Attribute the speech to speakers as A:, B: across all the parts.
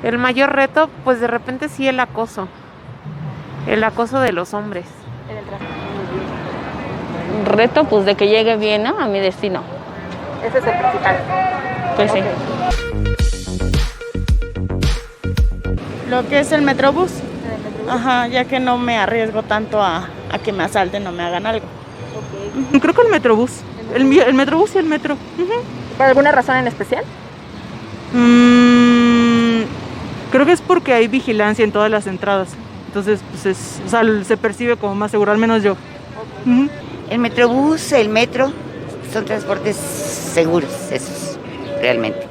A: El mayor reto, pues de repente sí el acoso de los hombres.
B: En el transporte. Reto, pues de que llegue bien, ¿no? A mi destino.
C: Ese es el principal.
B: Pues sí.
D: Lo que es el Metrobús. Ajá, ya que no me arriesgo tanto a que me asalten o me hagan algo.
C: Okay.
D: Creo que el Metrobús. El Metrobús y el metro.
C: ¿Por alguna razón en especial?
D: Creo que es porque hay vigilancia en todas las entradas. Entonces, pues o sea, se percibe como más seguro, al menos yo.
C: Okay.
E: El Metrobús, el metro, son transportes seguros, esos, realmente.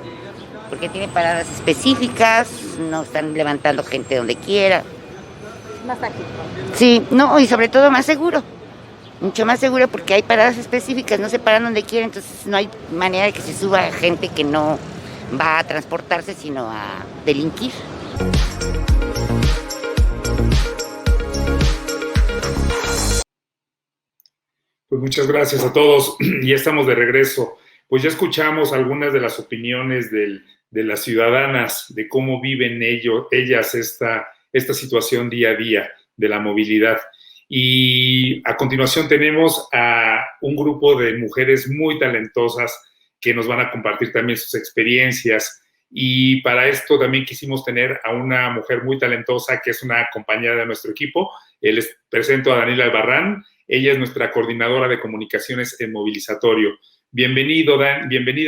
E: Porque tiene paradas específicas, no están levantando gente donde quiera.
C: Más ágil.
E: Sí, no, y sobre todo más seguro. Mucho más seguro porque hay paradas específicas, no se paran donde quiera, entonces no hay manera de que se suba gente que no va a transportarse, sino a delinquir.
F: Pues muchas gracias a todos. Ya estamos de regreso. Pues ya escuchamos algunas de las opiniones de las ciudadanas, de cómo viven ellas esta situación día a día de la movilidad. Y a continuación tenemos a un grupo de mujeres muy talentosas que nos van a compartir también sus experiencias. Y para esto también quisimos tener a una mujer muy talentosa que es una compañera de nuestro equipo. Les presento a Daniela Albarrán. Ella es nuestra coordinadora de comunicaciones en Movilizatorio. Bienvenida,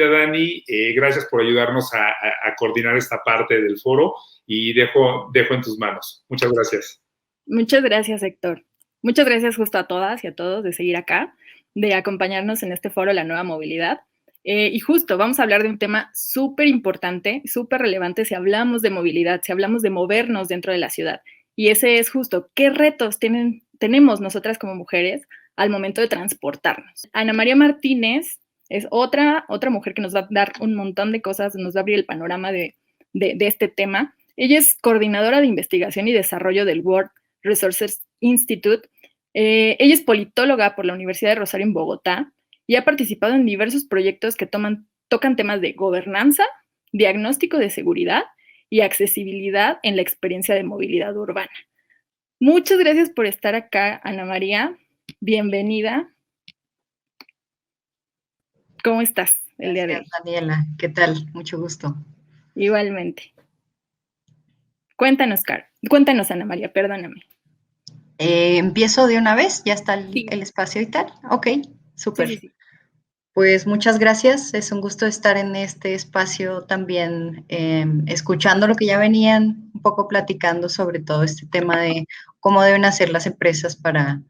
F: Dani. Gracias por ayudarnos a coordinar esta parte del foro y dejo en tus manos. Muchas gracias.
G: Muchas gracias, Héctor. Muchas gracias justo a todas y a todos de seguir acá, de acompañarnos en este foro La Nueva Movilidad. Y justo vamos a hablar de un tema súper importante, súper relevante si hablamos de movilidad, si hablamos de movernos dentro de la ciudad. Y ese es justo, ¿qué retos tenemos nosotras como mujeres al momento de transportarnos? Ana María Martínez es otra mujer que nos va a dar un montón de cosas, nos va a abrir el panorama de este tema. Ella es coordinadora de investigación y desarrollo del World Resources Institute. Ella es politóloga por la Universidad de Rosario en Bogotá y ha participado en diversos proyectos que tocan temas de gobernanza, diagnóstico de seguridad y accesibilidad en la experiencia de movilidad urbana. Muchas gracias por estar acá, Ana María. Bienvenida. ¿Cómo estás el día de hoy?
H: Daniela, ¿qué tal? Mucho gusto.
G: Igualmente. Cuéntanos, Ana María, perdóname.
H: ¿Empiezo de una vez? ¿Ya está el espacio y tal? Ok, súper. Sí. Pues muchas gracias, es un gusto estar en este espacio también, escuchando lo que ya venían un poco platicando sobre todo este tema de cómo deben hacer las empresas para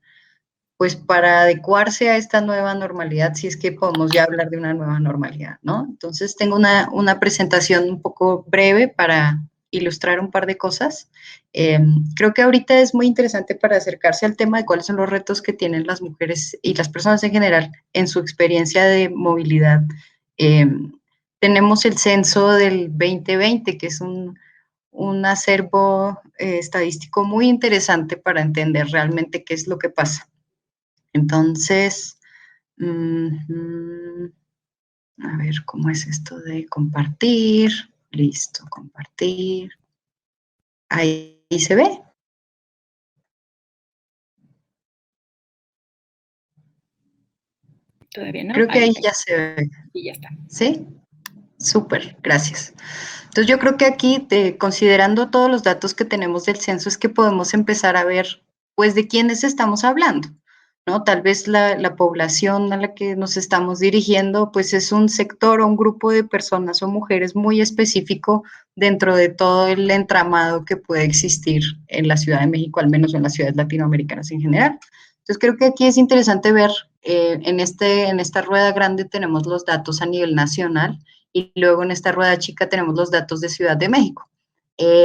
H: adecuarse a esta nueva normalidad, si es que podemos ya hablar de una nueva normalidad, ¿no? Entonces tengo una presentación un poco breve para ilustrar un par de cosas. Creo que ahorita es muy interesante para acercarse al tema de cuáles son los retos que tienen las mujeres y las personas en general en su experiencia de movilidad. Tenemos el censo del 2020, que es un acervo estadístico muy interesante para entender realmente qué es lo que pasa. Entonces, a ver, ¿cómo es esto de compartir? Listo, compartir. Ahí se ve.
G: Todavía no.
H: Creo que ahí ya se ve.
G: Y ya está.
H: ¿Sí? Súper, gracias. Entonces yo creo que aquí, considerando todos los datos que tenemos del censo, es que podemos empezar a ver, pues, de quiénes estamos hablando, ¿no? Tal vez la población a la que nos estamos dirigiendo, pues es un sector o un grupo de personas o mujeres muy específico dentro de todo el entramado que puede existir en la Ciudad de México, al menos en las ciudades latinoamericanas en general. Entonces creo que aquí es interesante ver, en esta rueda grande tenemos los datos a nivel nacional y luego en esta rueda chica tenemos los datos de Ciudad de México.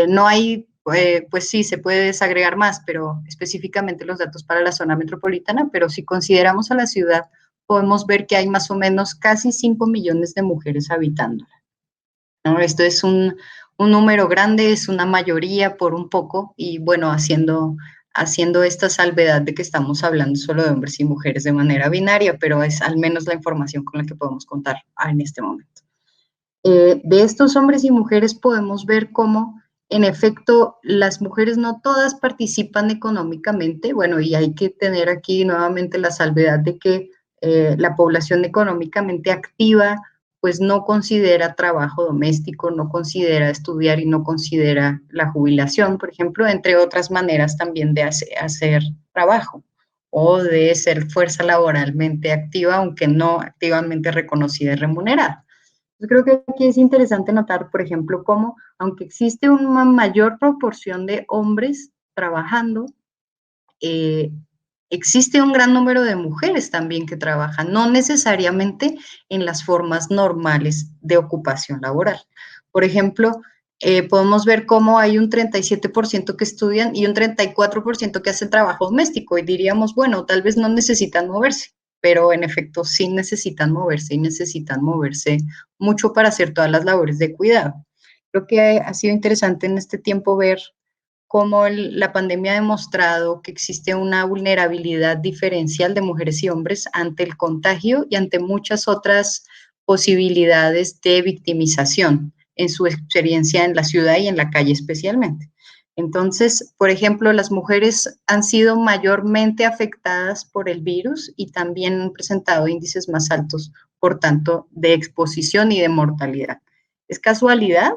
H: No hay, pues sí, se puede desagregar más, pero específicamente los datos para la zona metropolitana, pero si consideramos a la ciudad, podemos ver que hay más o menos casi 5 millones de mujeres habitándola, ¿no? Esto es un número grande, es una mayoría por un poco, y bueno, haciendo esta salvedad de que estamos hablando solo de hombres y mujeres de manera binaria, pero es al menos la información con la que podemos contar en este momento. De estos hombres y mujeres podemos ver cómo En efecto, las mujeres no todas participan económicamente, bueno, y hay que tener aquí nuevamente la salvedad de que la población económicamente activa pues no considera trabajo doméstico, no considera estudiar y no considera la jubilación, por ejemplo, entre otras maneras también de hacer trabajo o de ser fuerza laboralmente activa, aunque no activamente reconocida y remunerada. Yo creo que aquí es interesante notar, por ejemplo, cómo, aunque existe una mayor proporción de hombres trabajando, eh, existe un gran número de mujeres también que trabajan, no necesariamente en las formas normales de ocupación laboral. Por ejemplo, podemos ver cómo hay un 37% que estudian y un 34% que hacen trabajo doméstico y diríamos, bueno, tal vez no necesitan moverse, pero en efecto sí necesitan moverse y necesitan moverse mucho para hacer todas las labores de cuidado. Creo que ha sido interesante en este tiempo ver cómo la pandemia ha demostrado que existe una vulnerabilidad diferencial de mujeres y hombres ante el contagio y ante muchas otras posibilidades de victimización en su experiencia en la ciudad y en la calle especialmente. Entonces, por ejemplo, las mujeres han sido mayormente afectadas por el virus y también han presentado índices más altos, por tanto, de exposición y de mortalidad. ¿Es casualidad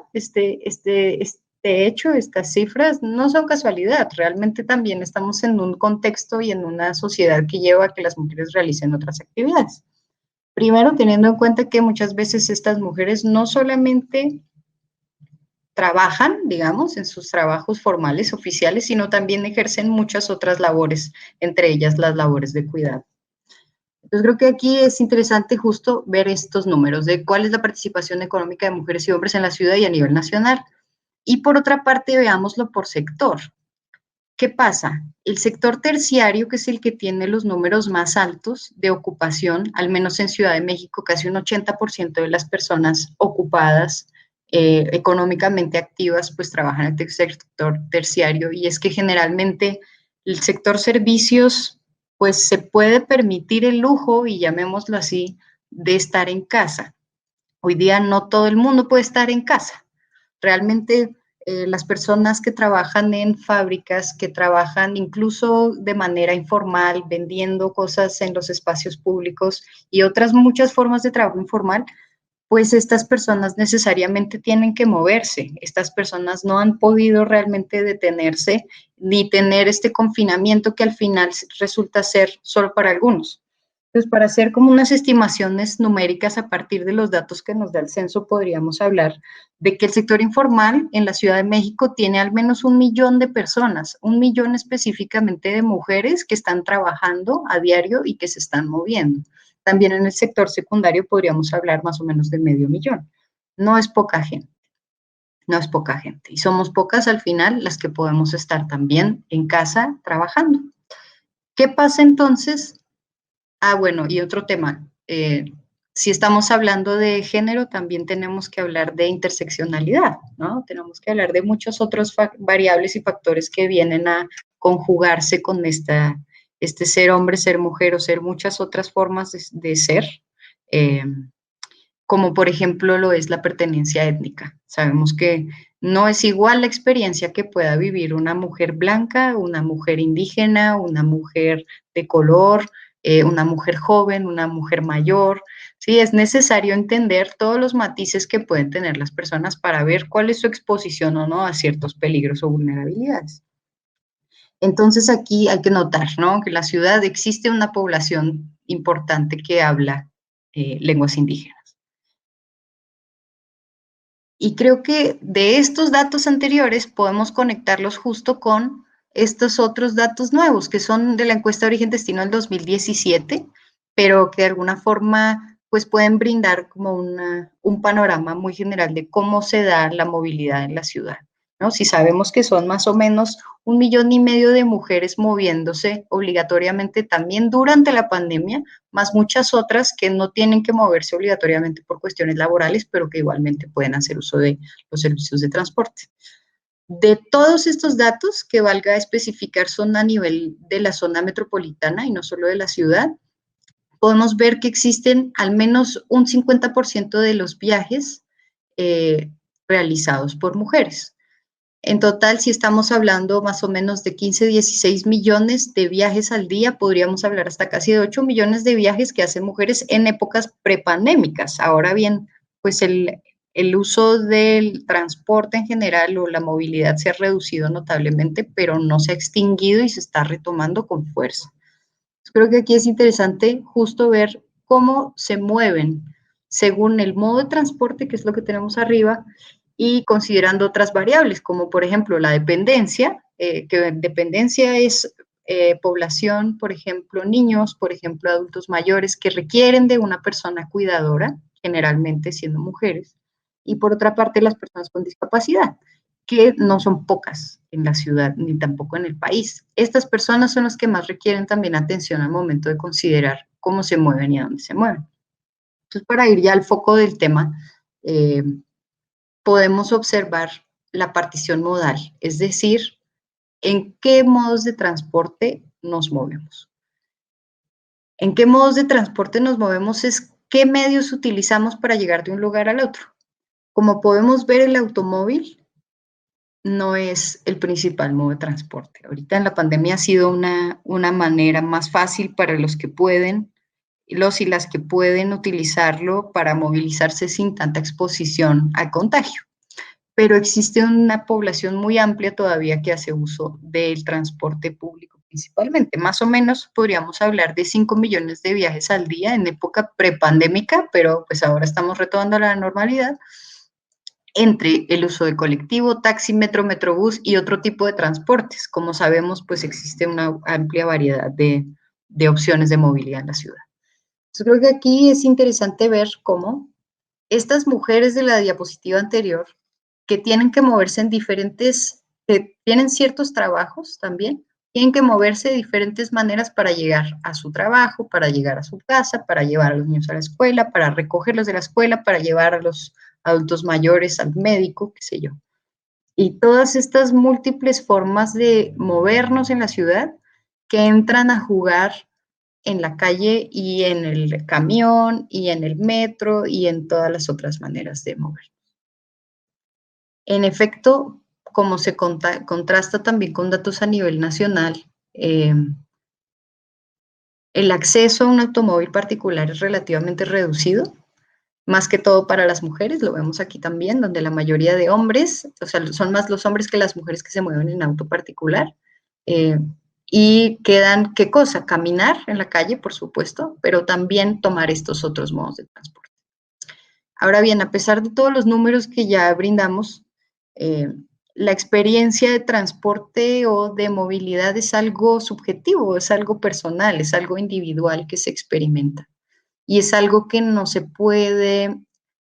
H: de hecho, estas cifras no son casualidad, realmente también estamos en un contexto y en una sociedad que lleva a que las mujeres realicen otras actividades. Primero, teniendo en cuenta que muchas veces estas mujeres no solamente trabajan, digamos, en sus trabajos formales, oficiales, sino también ejercen muchas otras labores, entre ellas las labores de cuidado. Entonces creo que aquí es interesante justo ver estos números de cuál es la participación económica de mujeres y hombres en la ciudad y a nivel nacional. Y por otra parte, veámoslo por sector. ¿Qué pasa? El sector terciario, que es el que tiene los números más altos de ocupación, al menos en Ciudad de México, casi un 80% de las personas ocupadas, económicamente activas, pues trabajan en el sector terciario. Y es que generalmente el sector servicios, pues se puede permitir el lujo, y llamémoslo así, de estar en casa. Hoy día no todo el mundo puede estar en casa. Realmente las personas que trabajan en fábricas, que trabajan incluso de manera informal, vendiendo cosas en los espacios públicos y otras muchas formas de trabajo informal, pues estas personas necesariamente tienen que moverse. Estas personas no han podido realmente detenerse ni tener este confinamiento que al final resulta ser solo para algunos. Entonces, para hacer como unas estimaciones numéricas a partir de los datos que nos da el censo, podríamos hablar de que el sector informal en la Ciudad de México tiene al menos 1 millón de personas, 1 millón específicamente de mujeres que están trabajando a diario y que se están moviendo. También en el sector secundario podríamos hablar más o menos de 500,000. No es poca gente, no es poca gente. Y somos pocas al final las que podemos estar también en casa trabajando. ¿Qué pasa entonces? Bueno, y otro tema, si estamos hablando de género, también tenemos que hablar de interseccionalidad, ¿no? Tenemos que hablar de muchos otros variables y factores que vienen a conjugarse con este ser hombre, ser mujer o ser muchas otras formas de ser, como por ejemplo lo es la pertenencia étnica. Sabemos que no es igual la experiencia que pueda vivir una mujer blanca, una mujer indígena, una mujer de color, una mujer joven, una mujer mayor. Sí, es necesario entender todos los matices que pueden tener las personas para ver cuál es su exposición o no a ciertos peligros o vulnerabilidades. Entonces aquí hay que notar, ¿no?, que en la ciudad existe una población importante que habla lenguas indígenas. Y creo que de estos datos anteriores podemos conectarlos justo con estos otros datos nuevos, que son de la encuesta de origen-destino del 2017, pero que de alguna forma pues pueden brindar como un panorama muy general de cómo se da la movilidad en la ciudad, ¿no? Si sabemos que son más o menos 1,5 millones de mujeres moviéndose obligatoriamente también durante la pandemia, más muchas otras que no tienen que moverse obligatoriamente por cuestiones laborales, pero que igualmente pueden hacer uso de los servicios de transporte. De todos estos datos, que valga especificar, son a nivel de la zona metropolitana y no solo de la ciudad, podemos ver que existen al menos un 50% de los viajes realizados por mujeres. En total, si estamos hablando más o menos de 15, 16 millones de viajes al día, podríamos hablar hasta casi de 8 millones de viajes que hacen mujeres en épocas prepandémicas. Ahora bien, pues el uso del transporte en general o la movilidad se ha reducido notablemente, pero no se ha extinguido y se está retomando con fuerza. Creo que aquí es interesante justo ver cómo se mueven según el modo de transporte, que es lo que tenemos arriba, y considerando otras variables, como por ejemplo la dependencia, que dependencia es población, por ejemplo, niños, por ejemplo, adultos mayores que requieren de una persona cuidadora, generalmente siendo mujeres, y por otra parte las personas con discapacidad, que no son pocas en la ciudad ni tampoco en el país. Estas personas son las que más requieren también atención al momento de considerar cómo se mueven y a dónde se mueven. Entonces, para ir ya al foco del tema, podemos observar la partición modal, es decir, en qué modos de transporte nos movemos. En qué modos de transporte nos movemos es qué medios utilizamos para llegar de un lugar al otro. Como podemos ver, el automóvil no es el principal modo de transporte. Ahorita en la pandemia ha sido una manera más fácil para los que pueden, los y las que pueden utilizarlo para movilizarse sin tanta exposición al contagio. Pero existe una población muy amplia todavía que hace uso del transporte público principalmente. Más o menos podríamos hablar de 5 millones de viajes al día en época prepandémica, pero pues ahora estamos retomando la normalidad, entre el uso de colectivo, taxi, metro, metrobús y otro tipo de transportes. Como sabemos, pues existe una amplia variedad de opciones de movilidad en la ciudad. Entonces, creo que aquí es interesante ver cómo estas mujeres de la diapositiva anterior, que tienen que moverse en diferentes, que tienen ciertos trabajos también, tienen que moverse de diferentes maneras para llegar a su trabajo, para llegar a su casa, para llevar a los niños a la escuela, para recogerlos de la escuela, para llevar a los adultos mayores al médico, qué sé yo. Y todas estas múltiples formas de movernos en la ciudad que entran a jugar en la calle y en el camión y en el metro y en todas las otras maneras de mover. En efecto, como se contrasta también con datos a nivel nacional, el acceso a un automóvil particular es relativamente reducido, más que todo para las mujeres, lo vemos aquí también, donde la mayoría de hombres, o sea, son más los hombres que las mujeres que se mueven en auto particular, y quedan, ¿qué cosa? Caminar en la calle, por supuesto, pero también tomar estos otros modos de transporte. Ahora bien, a pesar de todos los números que ya brindamos, la experiencia de transporte o de movilidad es algo subjetivo, es algo personal, es algo individual que se experimenta. Y es algo que no se puede,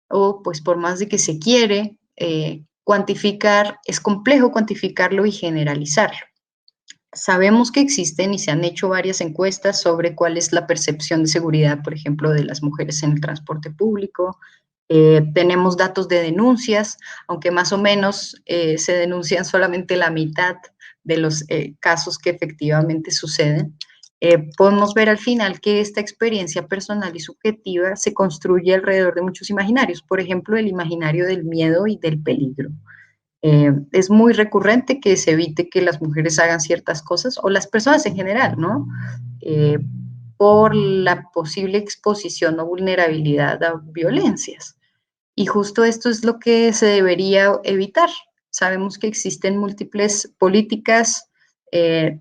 H: o pues por más de que se quiere, cuantificar, es complejo cuantificarlo y generalizarlo. Sabemos que existen y se han hecho varias encuestas sobre cuál es la percepción de seguridad, por ejemplo, de las mujeres en el transporte público. Tenemos datos de denuncias, aunque más o menos se denuncian solamente la mitad de los casos que efectivamente suceden. Podemos ver al final que esta experiencia personal y subjetiva se construye alrededor de muchos imaginarios, por ejemplo, el imaginario del miedo y del peligro. Es muy recurrente que se evite que las mujeres hagan ciertas cosas, o las personas en general, ¿no? Por la posible exposición o vulnerabilidad a violencias. Y justo esto es lo que se debería evitar. Sabemos que existen múltiples políticas,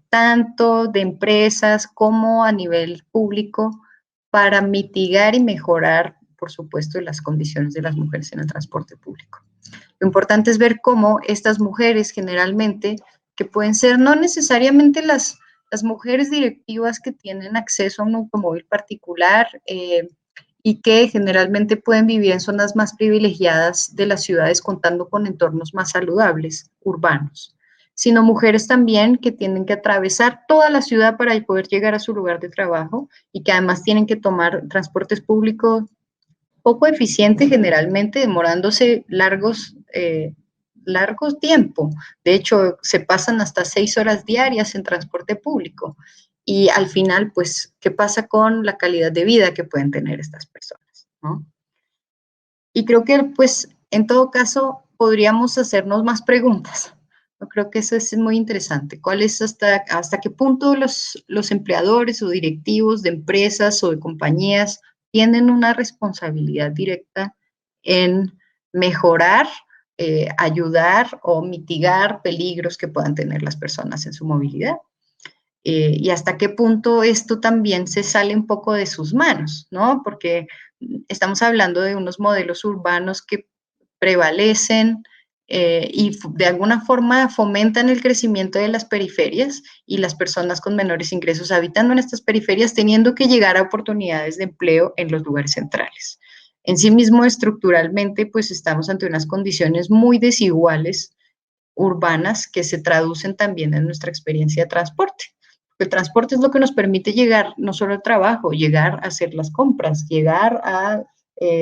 H: tanto de empresas como a nivel público, para mitigar y mejorar, por supuesto, las condiciones de las mujeres en el transporte público. Lo importante es ver cómo estas mujeres generalmente, que pueden ser no necesariamente las mujeres directivas que tienen acceso a un automóvil particular, y que generalmente pueden vivir en zonas más privilegiadas de las ciudades contando con entornos más saludables, urbanos, sino mujeres también que tienen que atravesar toda la ciudad para poder llegar a su lugar de trabajo y que además tienen que tomar transportes públicos poco eficientes generalmente, demorándose largos tiempo. De hecho, se pasan hasta 6 horas diarias en transporte público. Y al final, pues, ¿qué pasa con la calidad de vida que pueden tener estas personas, ¿no? Y creo que, pues, en todo caso, podríamos hacernos más preguntas. Yo creo que eso es muy interesante. ¿Cuál es hasta qué punto los empleadores o directivos de empresas o de compañías tienen una responsabilidad directa en mejorar, ayudar o mitigar peligros que puedan tener las personas en su movilidad? Y hasta qué punto esto también se sale un poco de sus manos, ¿no? Porque estamos hablando de unos modelos urbanos que prevalecen y de alguna forma fomentan el crecimiento de las periferias, y las personas con menores ingresos habitando en estas periferias teniendo que llegar a oportunidades de empleo en los lugares centrales. En sí mismo, estructuralmente, pues estamos ante unas condiciones muy desiguales urbanas que se traducen también en nuestra experiencia de transporte. El transporte es lo que nos permite llegar no solo al trabajo, llegar a hacer las compras, llegar a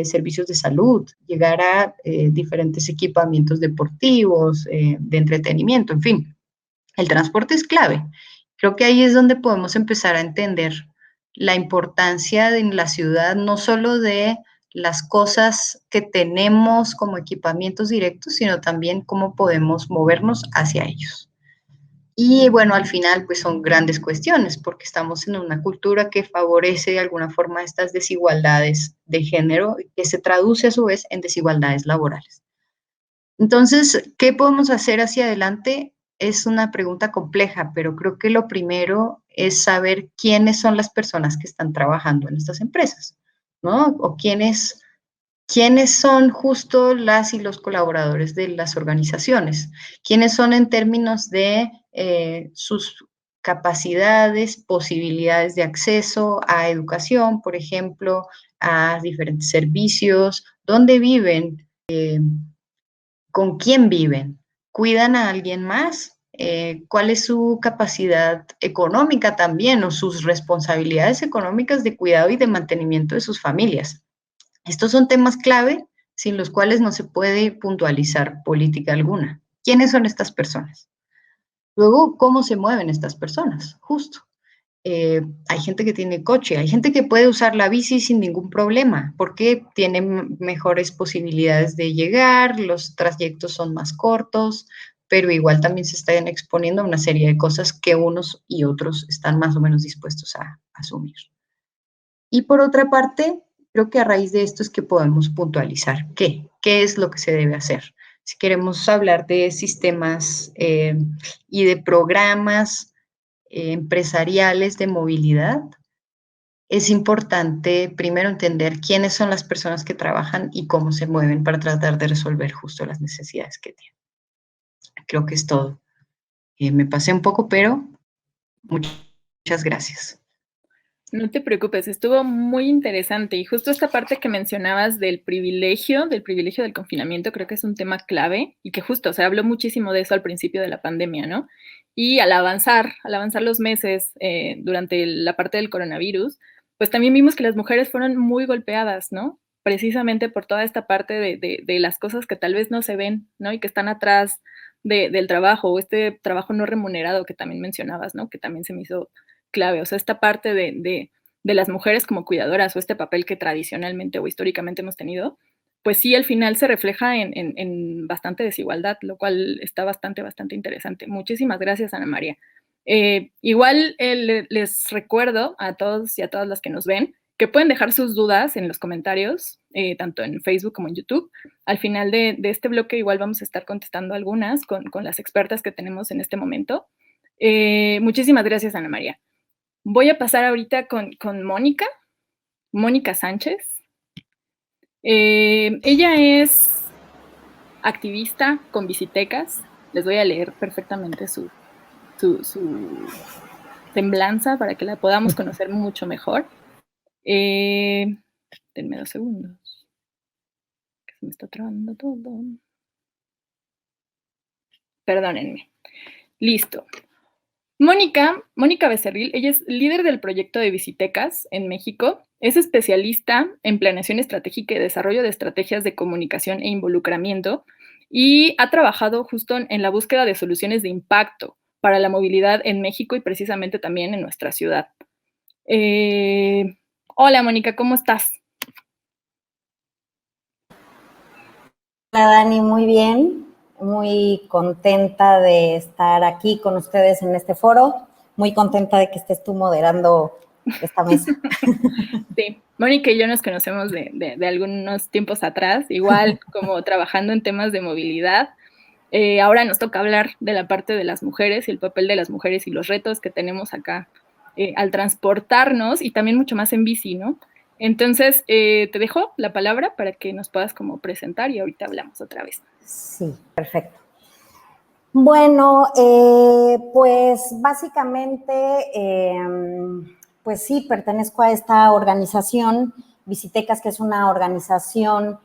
H: servicios de salud, llegar a diferentes equipamientos deportivos, de entretenimiento, en fin. El transporte es clave. Creo que ahí es donde podemos empezar a entender la importancia en la ciudad, no solo de las cosas que tenemos como equipamientos directos, sino también cómo podemos movernos hacia ellos. Y bueno, al final pues son grandes cuestiones porque estamos en una cultura que favorece de alguna forma estas desigualdades de género, que se traduce a su vez en desigualdades laborales. Entonces, ¿qué podemos hacer hacia adelante? Es una pregunta compleja, pero creo que lo primero es saber quiénes son las personas que están trabajando en estas empresas, ¿no? O quiénes son justo las y los colaboradores de las organizaciones, quiénes son en términos de sus capacidades, posibilidades de acceso a educación, por ejemplo, a diferentes servicios, dónde viven, con quién viven, cuidan a alguien más, cuál es su capacidad económica también o sus responsabilidades económicas de cuidado y de mantenimiento de sus familias. Estos son temas clave sin los cuales no se puede puntualizar política alguna. ¿Quiénes son estas personas? Luego, ¿cómo se mueven estas personas? Justo. Hay gente que tiene coche, hay gente que puede usar la bici sin ningún problema, porque tiene mejores posibilidades de llegar, los trayectos son más cortos, pero igual también se están exponiendo a una serie de cosas que unos y otros están más o menos dispuestos a asumir. Y por otra parte, creo que a raíz de esto es que podemos puntualizar qué es lo que se debe hacer. Si queremos hablar de sistemas y de programas empresariales de movilidad, es importante primero entender quiénes son las personas que trabajan y cómo se mueven para tratar de resolver justo las necesidades que tienen. Creo que es todo. Me pasé un poco, pero muchas gracias.
G: No te preocupes, estuvo muy interesante y justo esta parte que mencionabas del privilegio del confinamiento, creo que es un tema clave y que justo se habló muchísimo de eso al principio de la pandemia, ¿no? Y al avanzar los meses durante la parte del coronavirus, pues también vimos que las mujeres fueron muy golpeadas, ¿no? Precisamente por toda esta parte de las cosas que tal vez no se ven, ¿no? Y que están atrás del trabajo, o este trabajo no remunerado que también mencionabas, ¿no? Que también se me hizo clave, o sea, esta parte de las mujeres como cuidadoras o este papel que tradicionalmente o históricamente hemos tenido, pues sí, al final se refleja en bastante desigualdad, lo cual está bastante interesante. Muchísimas gracias, Ana María. Igual les recuerdo a todos y a todas las que nos ven que pueden dejar sus dudas en los comentarios, tanto en Facebook como en YouTube. Al final de este bloque igual vamos a estar contestando algunas con las expertas que tenemos en este momento. Muchísimas gracias, Ana María. Voy a pasar ahorita con Mónica Sánchez. Ella es activista con Visitecas. Les voy a leer perfectamente su semblanza para que la podamos conocer mucho mejor. Denme 2 segundos, que se me está trabando todo. Perdónenme. Listo. Mónica Becerril, ella es líder del proyecto de Visitecas en México, es especialista en planeación estratégica y desarrollo de estrategias de comunicación e involucramiento y ha trabajado justo en la búsqueda de soluciones de impacto para la movilidad en México y precisamente también en nuestra ciudad. Hola Mónica, ¿cómo estás?
I: Hola Dani, muy bien. muy contenta de estar aquí con ustedes en este foro, muy contenta de que estés tú moderando esta mesa.
G: Sí, Mónica y yo nos conocemos de algunos tiempos atrás, igual como trabajando en temas de movilidad. Ahora nos toca hablar de la parte de las mujeres y el papel de las mujeres y los retos que tenemos acá al transportarnos y también mucho más en bici, ¿no? Entonces, te dejo la palabra para que nos puedas como presentar y ahorita hablamos otra vez.
I: Sí, perfecto. Bueno, pues básicamente, pues sí, pertenezco a esta organización, Bicitecas, que es una organización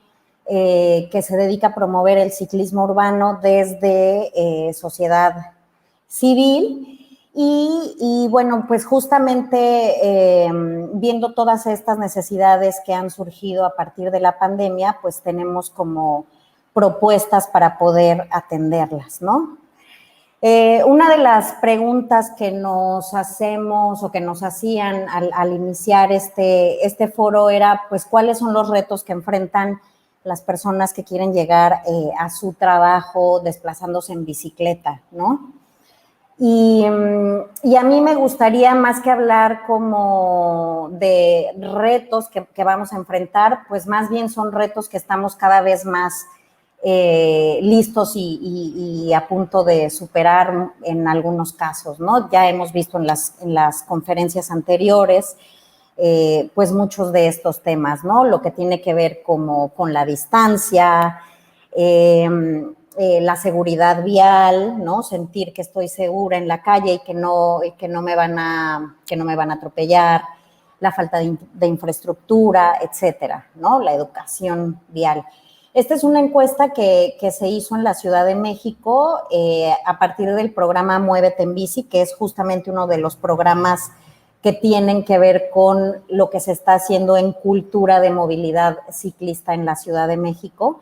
I: que se dedica a promover el ciclismo urbano desde sociedad civil. Y bueno, pues justamente viendo todas estas necesidades que han surgido a partir de la pandemia, pues tenemos como propuestas para poder atenderlas, ¿no? Una de las preguntas que nos hacemos o que nos hacían al iniciar este foro era, pues, ¿cuáles son los retos que enfrentan las personas que quieren llegar a su trabajo desplazándose en bicicleta, ¿no? Y a mí me gustaría, más que hablar como de retos que vamos a enfrentar, pues más bien son retos que estamos cada vez más listos y a punto de superar en algunos casos, ¿no? Ya hemos visto en las conferencias anteriores, pues muchos de estos temas, ¿no? Lo que tiene que ver como con la distancia, la seguridad vial, ¿no? Sentir que estoy segura en la calle y que no me van a atropellar, la falta de infraestructura, etcétera, ¿no? La educación vial. Esta es una encuesta que se hizo en la Ciudad de México a partir del programa Muévete en Bici, que es justamente uno de los programas que tienen que ver con lo que se está haciendo en cultura de movilidad ciclista en la Ciudad de México.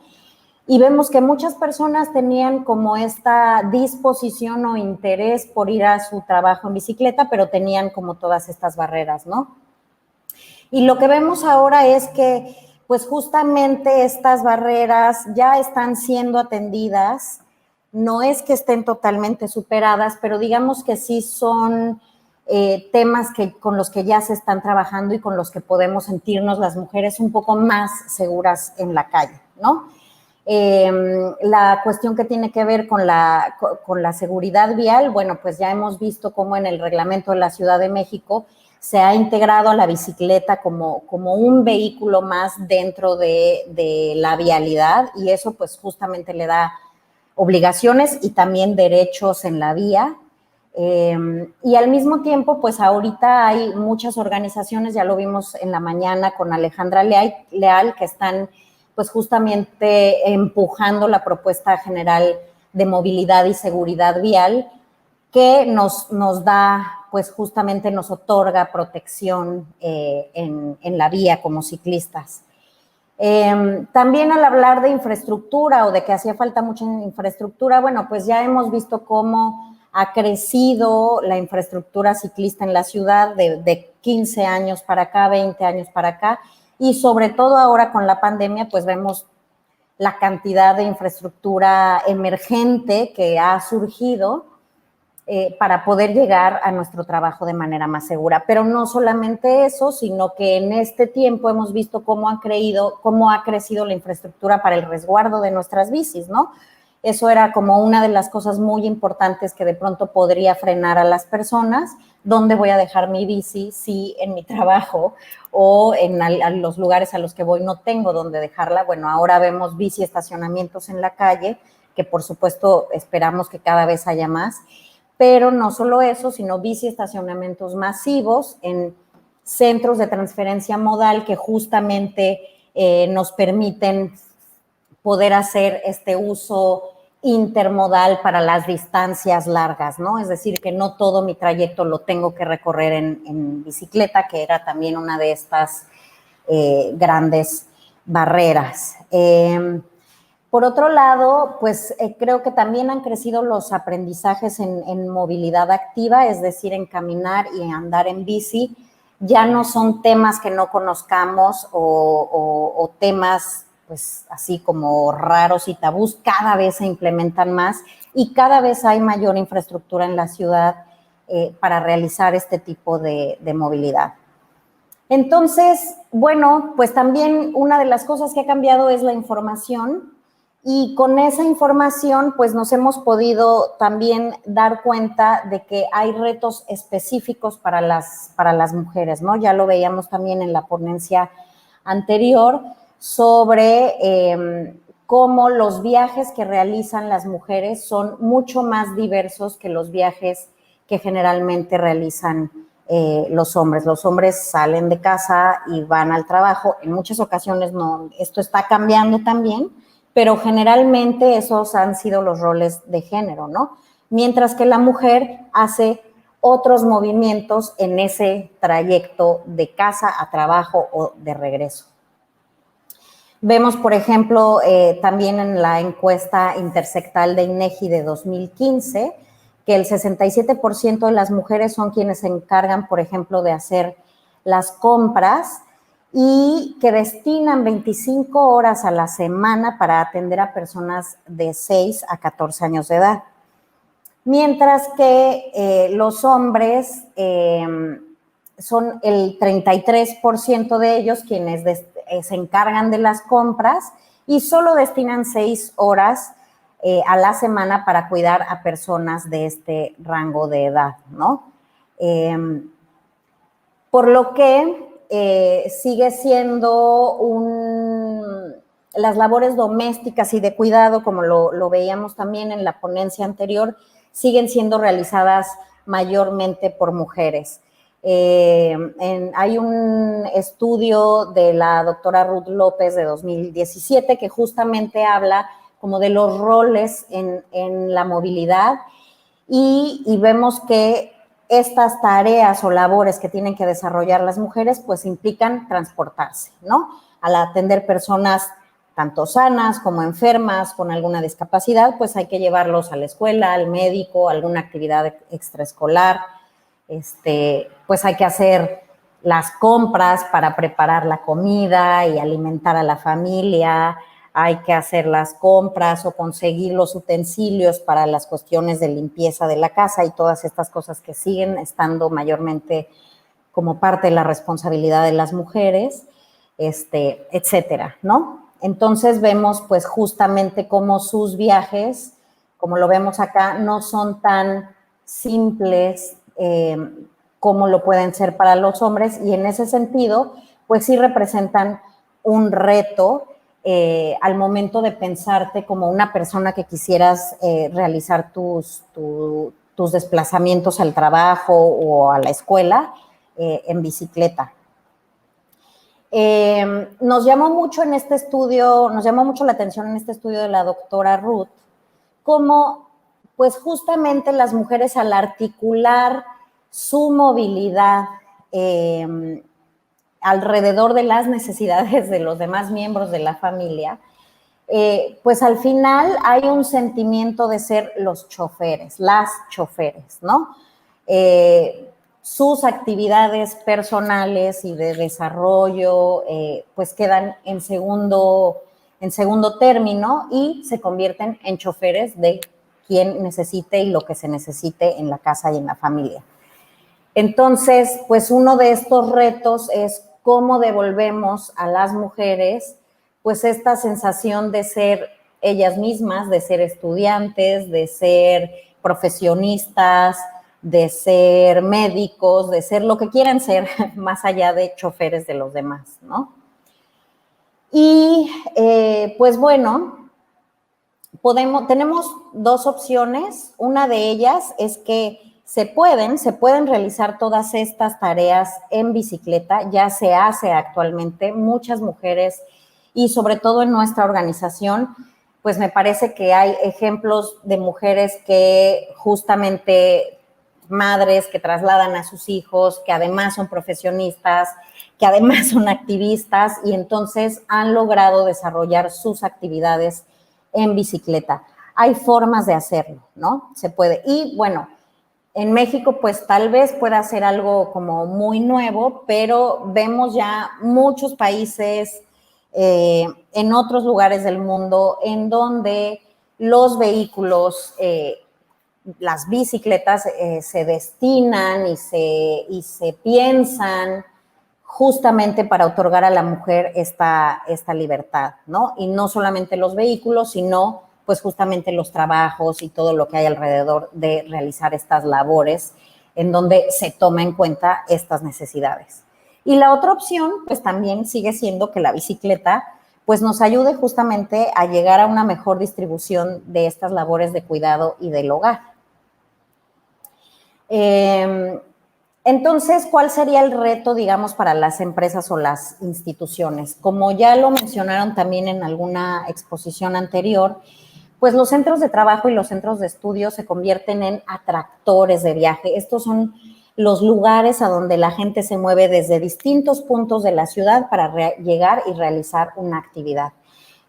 I: Y vemos que muchas personas tenían como esta disposición o interés por ir a su trabajo en bicicleta, pero tenían como todas estas barreras, ¿no? Y lo que vemos ahora es que, pues justamente estas barreras ya están siendo atendidas, no es que estén totalmente superadas, pero digamos que sí son temas con los que ya se están trabajando y con los que podemos sentirnos las mujeres un poco más seguras en la calle, ¿no? La cuestión que tiene que ver con la seguridad vial, bueno, pues ya hemos visto cómo en el reglamento de la Ciudad de México se ha integrado a la bicicleta como un vehículo más dentro de la vialidad, y eso pues justamente le da obligaciones y también derechos en la vía. Y al mismo tiempo, pues ahorita hay muchas organizaciones, ya lo vimos en la mañana con Alejandra Leal, que están pues justamente empujando la propuesta general de movilidad y seguridad vial, que nos da, pues justamente nos otorga protección en la vía como ciclistas. También al hablar de infraestructura o de que hacía falta mucha infraestructura, bueno, pues ya hemos visto cómo ha crecido la infraestructura ciclista en la ciudad de 15 años para acá, 20 años para acá, y sobre todo ahora con la pandemia, pues vemos la cantidad de infraestructura emergente que ha surgido para poder llegar a nuestro trabajo de manera más segura. Pero no solamente eso, sino que en este tiempo hemos visto cómo ha crecido la infraestructura para el resguardo de nuestras bicis, ¿no? Eso era como una de las cosas muy importantes que de pronto podría frenar a las personas. ¿Dónde voy a dejar mi bici si en mi trabajo o en los lugares a los que voy no tengo dónde dejarla? Bueno, ahora vemos bici estacionamientos en la calle, que por supuesto esperamos que cada vez haya más, pero no solo eso, sino bici estacionamientos masivos en centros de transferencia modal que justamente nos permiten poder hacer este uso intermodal para las distancias largas, ¿no? Es decir, que no todo mi trayecto lo tengo que recorrer en bicicleta, que era también una de estas grandes barreras. Por otro lado, pues creo que también han crecido los aprendizajes en movilidad activa, es decir, en caminar y andar en bici. Ya no son temas que no conozcamos o temas pues así como raros y tabús, cada vez se implementan más y cada vez hay mayor infraestructura en la ciudad para realizar este tipo de movilidad. Entonces, bueno, pues también una de las cosas que ha cambiado es la información y con esa información pues nos hemos podido también dar cuenta de que hay retos específicos para las mujeres, ¿no? Ya lo veíamos también en la ponencia anterior sobre cómo los viajes que realizan las mujeres son mucho más diversos que los viajes que generalmente realizan los hombres. Los hombres salen de casa y van al trabajo. En muchas ocasiones no, esto está cambiando también, pero generalmente esos han sido los roles de género, ¿no? Mientras que la mujer hace otros movimientos en ese trayecto de casa a trabajo o de regreso. Vemos, por ejemplo, también en la encuesta intersectal de INEGI de 2015, que el 67% de las mujeres son quienes se encargan, por ejemplo, de hacer las compras y que destinan 25 horas a la semana para atender a personas de 6 a 14 años de edad. Mientras que los hombres son el 33% de ellos quienes se encargan de las compras y solo destinan 6 horas a la semana para cuidar a personas de este rango de edad, ¿no? Por lo que sigue siendo las labores domésticas y de cuidado, como lo veíamos también en la ponencia anterior, siguen siendo realizadas mayormente por mujeres. Hay un estudio de la doctora Ruth López de 2017 que justamente habla como de los roles en la movilidad y vemos que estas tareas o labores que tienen que desarrollar las mujeres pues implican transportarse, ¿no? Al atender personas tanto sanas como enfermas con alguna discapacidad, pues hay que llevarlos a la escuela, al médico, a alguna actividad extraescolar, pues hay que hacer las compras para preparar la comida y alimentar a la familia, hay que hacer las compras o conseguir los utensilios para las cuestiones de limpieza de la casa y todas estas cosas que siguen estando mayormente como parte de la responsabilidad de las mujeres, etcétera, ¿no? Entonces vemos pues justamente cómo sus viajes, como lo vemos acá, no son tan simples como lo pueden ser para los hombres y en ese sentido pues sí representan un reto al momento de pensarte como una persona que quisieras realizar tus desplazamientos al trabajo o a la escuela en bicicleta. Nos llamó mucho la atención en este estudio de la doctora Ruth, cómo pues justamente las mujeres al articular su movilidad alrededor de las necesidades de los demás miembros de la familia, pues al final hay un sentimiento de ser los choferes, las choferes, ¿no? Sus actividades personales y de desarrollo pues quedan en segundo término y se convierten en choferes de quien necesite y lo que se necesite en la casa y en la familia. Entonces, pues uno de estos retos es cómo devolvemos a las mujeres pues esta sensación de ser ellas mismas, de ser estudiantes, de ser profesionistas, de ser médicos, de ser lo que quieran ser, más allá de choferes de los demás, ¿no? Y pues bueno, tenemos dos opciones. Una de ellas es que se pueden realizar todas estas tareas en bicicleta, ya se hace actualmente, muchas mujeres y sobre todo en nuestra organización, pues me parece que hay ejemplos de mujeres que justamente madres que trasladan a sus hijos, que además son profesionistas, que además son activistas y entonces han logrado desarrollar sus actividades en bicicleta. Hay formas de hacerlo, ¿no? Se puede. Y bueno, en México pues tal vez pueda ser algo como muy nuevo, pero vemos ya muchos países en otros lugares del mundo en donde los vehículos, las bicicletas se destinan y se piensan justamente para otorgar a la mujer esta libertad, ¿no? Y no solamente los vehículos, sino pues justamente los trabajos y todo lo que hay alrededor de realizar estas labores en donde se toma en cuenta estas necesidades. Y la otra opción, pues también sigue siendo que la bicicleta pues nos ayude justamente a llegar a una mejor distribución de estas labores de cuidado y del hogar. Entonces, ¿cuál sería el reto, digamos, para las empresas o las instituciones? Como ya lo mencionaron también en alguna exposición anterior, pues los centros de trabajo y los centros de estudio se convierten en atractores de viaje. Estos son los lugares a donde la gente se mueve desde distintos puntos de la ciudad para llegar y realizar una actividad.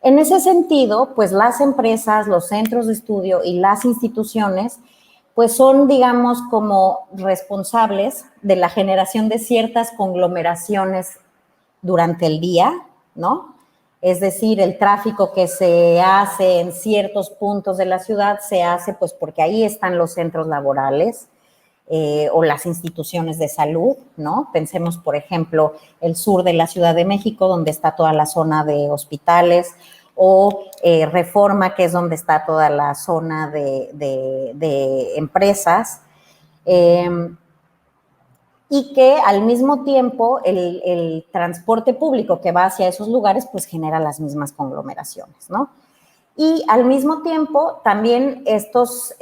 I: En ese sentido, pues las empresas, los centros de estudio y las instituciones pues son, digamos, como responsables de la generación de ciertas conglomeraciones durante el día, ¿no? Es decir, el tráfico que se hace en ciertos puntos de la ciudad se hace pues porque ahí están los centros laborales o las instituciones de salud, ¿no? Pensemos, por ejemplo, el sur de la Ciudad de México, donde está toda la zona de hospitales, o Reforma, que es donde está toda la zona de empresas, y que al mismo tiempo el transporte público que va hacia esos lugares pues genera las mismas conglomeraciones, ¿no? Y al mismo tiempo también estos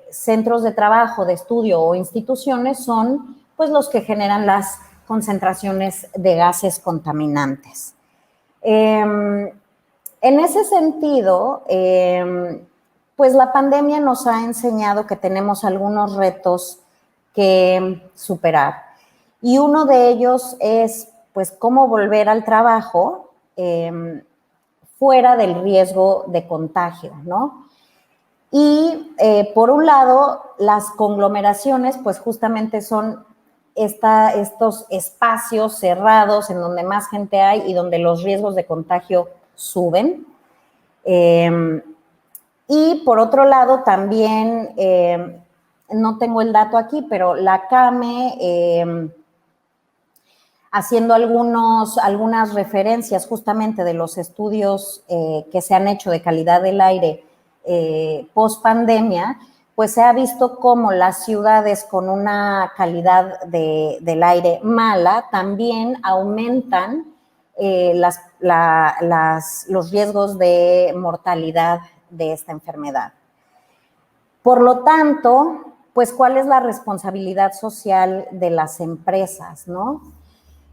I: centros de trabajo, de estudio o instituciones son pues los que generan las concentraciones de gases contaminantes. En ese sentido, pues la pandemia nos ha enseñado que tenemos algunos retos que superar. Y uno de ellos es, pues, cómo volver al trabajo fuera del riesgo de contagio, ¿no? Y, por un lado, las conglomeraciones, pues, justamente son estos espacios cerrados en donde más gente hay y donde los riesgos de contagio suben. Y por otro lado también, no tengo el dato aquí, pero la CAME, haciendo algunas referencias justamente de los estudios que se han hecho de calidad del aire post pandemia, pues se ha visto cómo las ciudades con una calidad del aire mala también aumentan los riesgos de mortalidad de esta enfermedad. Por lo tanto, pues, ¿cuál es la responsabilidad social de las empresas, no?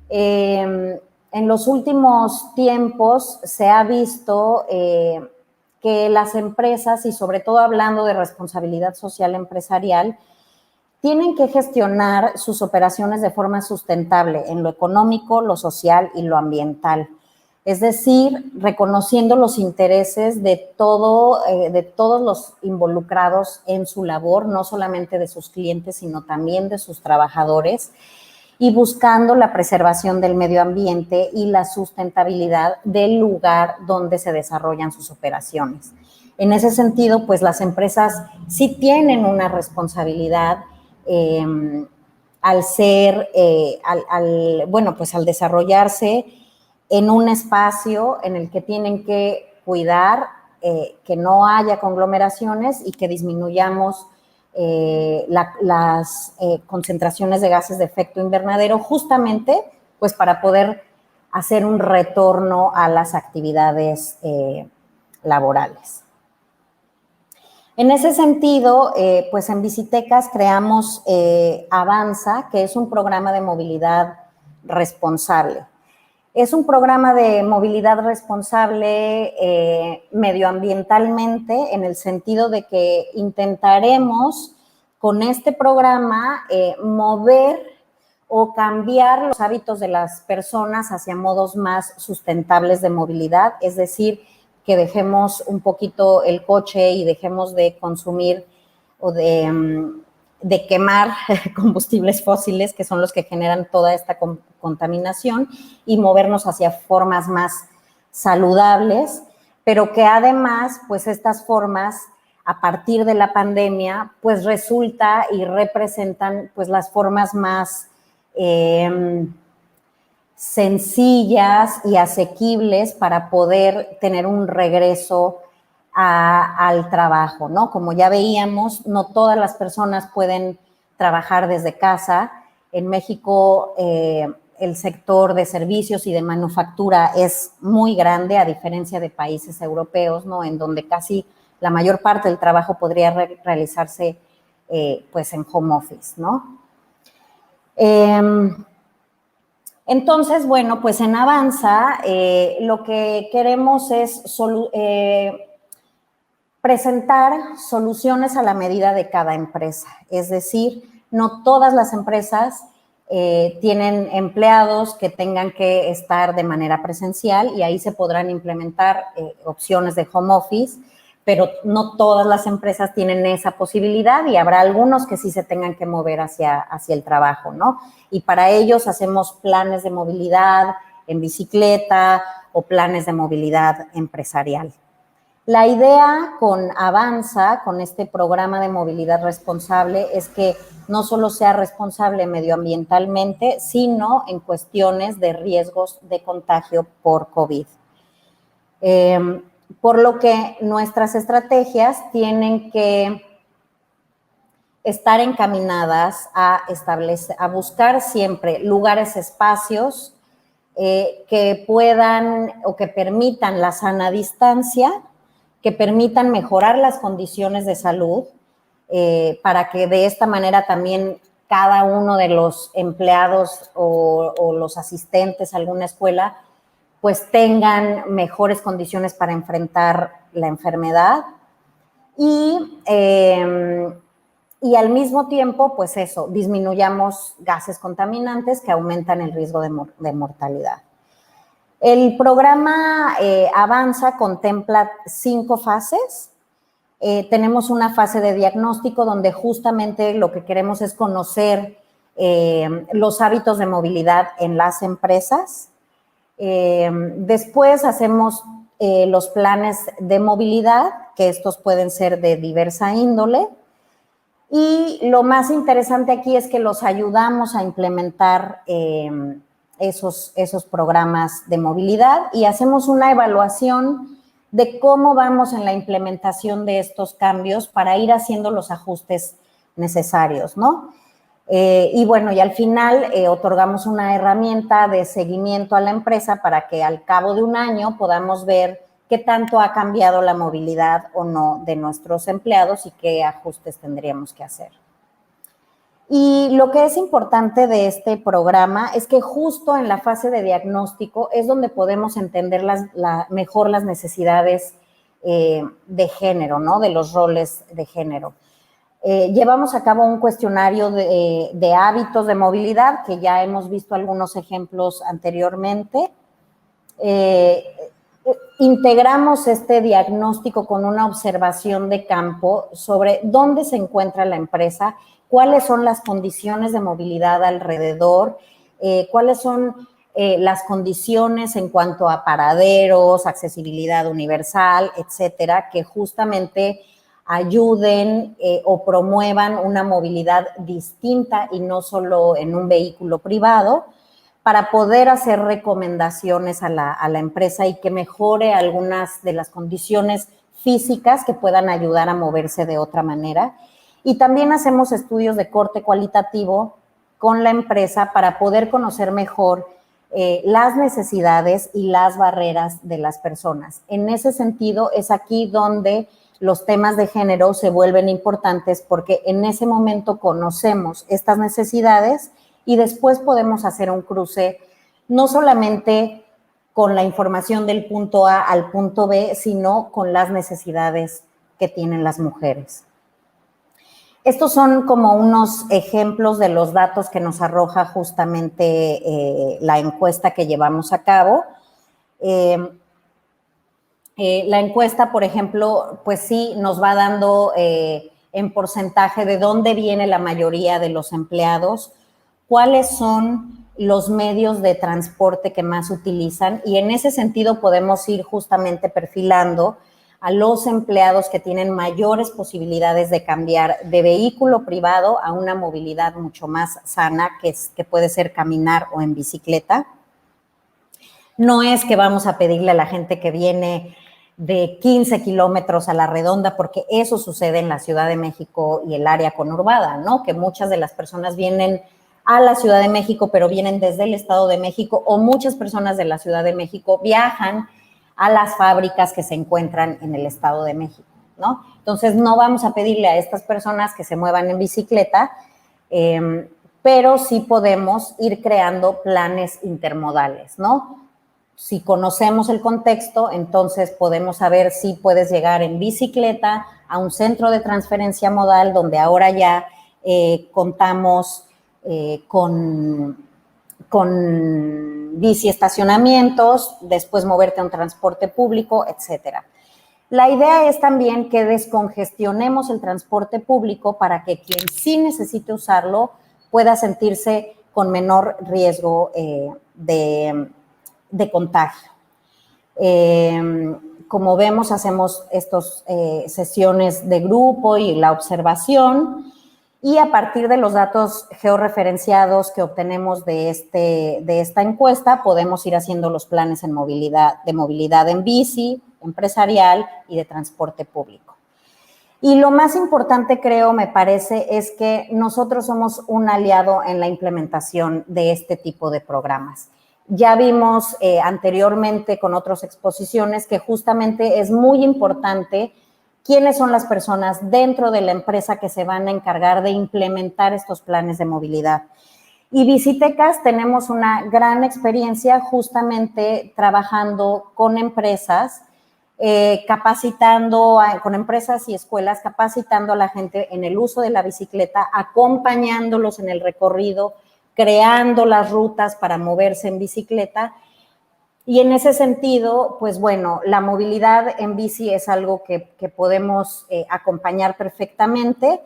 I: En los últimos tiempos se ha visto que las empresas, y sobre todo hablando de responsabilidad social empresarial, tienen que gestionar sus operaciones de forma sustentable en lo económico, lo social y lo ambiental. Es decir, reconociendo los intereses de todos los involucrados en su labor, no solamente de sus clientes, sino también de sus trabajadores, y buscando la preservación del medio ambiente y la sustentabilidad del lugar donde se desarrollan sus operaciones. En ese sentido, pues las empresas sí tienen una responsabilidad al desarrollarse en un espacio en el que tienen que cuidar que no haya conglomeraciones y que disminuyamos las concentraciones de gases de efecto invernadero, justamente pues para poder hacer un retorno a las actividades laborales. En ese sentido, pues en Visitecas creamos Avanza, que es un programa de movilidad responsable. Es un programa de movilidad responsable medioambientalmente, en el sentido de que intentaremos con este programa mover o cambiar los hábitos de las personas hacia modos más sustentables de movilidad, es decir, que dejemos un poquito el coche y dejemos de consumir o de quemar combustibles fósiles, que son los que generan toda esta contaminación, y movernos hacia formas más saludables, pero que además, pues estas formas, a partir de la pandemia, pues resulta y representan pues las formas más sencillas y asequibles para poder tener un regreso al trabajo, ¿no? Como ya veíamos, no todas las personas pueden trabajar desde casa. En México, el sector de servicios y de manufactura es muy grande, a diferencia de países europeos, ¿no? En donde casi la mayor parte del trabajo podría realizarse pues en home office, ¿no? Entonces, bueno, pues en Avanza lo que queremos es presentar soluciones a la medida de cada empresa. Es decir, no todas las empresas tienen empleados que tengan que estar de manera presencial y ahí se podrán implementar opciones de home office, pero no todas las empresas tienen esa posibilidad y habrá algunos que sí se tengan que mover hacia el trabajo, ¿no? Y para ellos hacemos planes de movilidad en bicicleta o planes de movilidad empresarial. La idea con Avanza, con este programa de movilidad responsable, es que no solo sea responsable medioambientalmente, sino en cuestiones de riesgos de contagio por COVID. Por lo que nuestras estrategias tienen que estar encaminadas a buscar siempre lugares, espacios que puedan o que permitan la sana distancia, que permitan mejorar las condiciones de salud, para que de esta manera también cada uno de los empleados o los asistentes a alguna escuela pues tengan mejores condiciones para enfrentar la enfermedad y al mismo tiempo, pues eso, disminuyamos gases contaminantes que aumentan el riesgo de mortalidad. El programa Avanza contempla 5 fases. Tenemos una fase de diagnóstico donde justamente lo que queremos es conocer los hábitos de movilidad en las empresas. Después hacemos los planes de movilidad, que estos pueden ser de diversa índole. Y lo más interesante aquí es que los ayudamos a implementar esos programas de movilidad y hacemos una evaluación de cómo vamos en la implementación de estos cambios para ir haciendo los ajustes necesarios, ¿no? Y bueno, y al final otorgamos una herramienta de seguimiento a la empresa para que al cabo de un año podamos ver qué tanto ha cambiado la movilidad o no de nuestros empleados y qué ajustes tendríamos que hacer. Y lo que es importante de este programa es que justo en la fase de diagnóstico es donde podemos entender mejor las necesidades de género, ¿no? De los roles de género. Llevamos a cabo un cuestionario de hábitos de movilidad, que ya hemos visto algunos ejemplos anteriormente. Integramos este diagnóstico con una observación de campo sobre dónde se encuentra la empresa, cuáles son las condiciones de movilidad alrededor, cuáles son las condiciones en cuanto a paraderos, accesibilidad universal, etcétera, que justamente ayuden o promuevan una movilidad distinta y no solo en un vehículo privado, para poder hacer recomendaciones a la empresa y que mejore algunas de las condiciones físicas que puedan ayudar a moverse de otra manera. Y también hacemos estudios de corte cualitativo con la empresa para poder conocer mejor las necesidades y las barreras de las personas. En ese sentido, es aquí donde los temas de género se vuelven importantes porque en ese momento conocemos estas necesidades y después podemos hacer un cruce no solamente con la información del punto A al punto B, sino con las necesidades que tienen las mujeres. Estos son como unos ejemplos de los datos que nos arroja justamente la encuesta que llevamos a cabo. La encuesta, por ejemplo, pues sí nos va dando en porcentaje de dónde viene la mayoría de los empleados, cuáles son los medios de transporte que más utilizan, y en ese sentido podemos ir justamente perfilando a los empleados que tienen mayores posibilidades de cambiar de vehículo privado a una movilidad mucho más sana, que puede ser caminar o en bicicleta. No es que vamos a pedirle a la gente que viene de 15 kilómetros a la redonda, porque eso sucede en la Ciudad de México y el área conurbada, ¿no? Que muchas de las personas vienen a la Ciudad de México, pero vienen desde el Estado de México, o muchas personas de la Ciudad de México viajan a las fábricas que se encuentran en el Estado de México, ¿no? Entonces, no vamos a pedirle a estas personas que se muevan en bicicleta, pero sí podemos ir creando planes intermodales, ¿no? Si conocemos el contexto, entonces podemos saber si puedes llegar en bicicleta a un centro de transferencia modal, donde ahora ya contamos con biciestacionamientos, después moverte a un transporte público, etcétera. La idea es también que descongestionemos el transporte público para que quien sí necesite usarlo pueda sentirse con menor riesgo de contagio. Como vemos, hacemos estas sesiones de grupo y la observación, y a partir de los datos georreferenciados que obtenemos de esta encuesta, podemos ir haciendo los planes de movilidad en bici, empresarial y de transporte público. Y lo más importante, creo, me parece, es que nosotros somos un aliado en la implementación de este tipo de programas. Ya vimos anteriormente con otras exposiciones que justamente es muy importante quiénes son las personas dentro de la empresa que se van a encargar de implementar estos planes de movilidad. Y Bicitecas tenemos una gran experiencia justamente trabajando con empresas, con empresas y escuelas, capacitando a la gente en el uso de la bicicleta, acompañándolos en el recorrido, creando las rutas para moverse en bicicleta. Y en ese sentido, pues bueno, la movilidad en bici es algo que podemos acompañar perfectamente,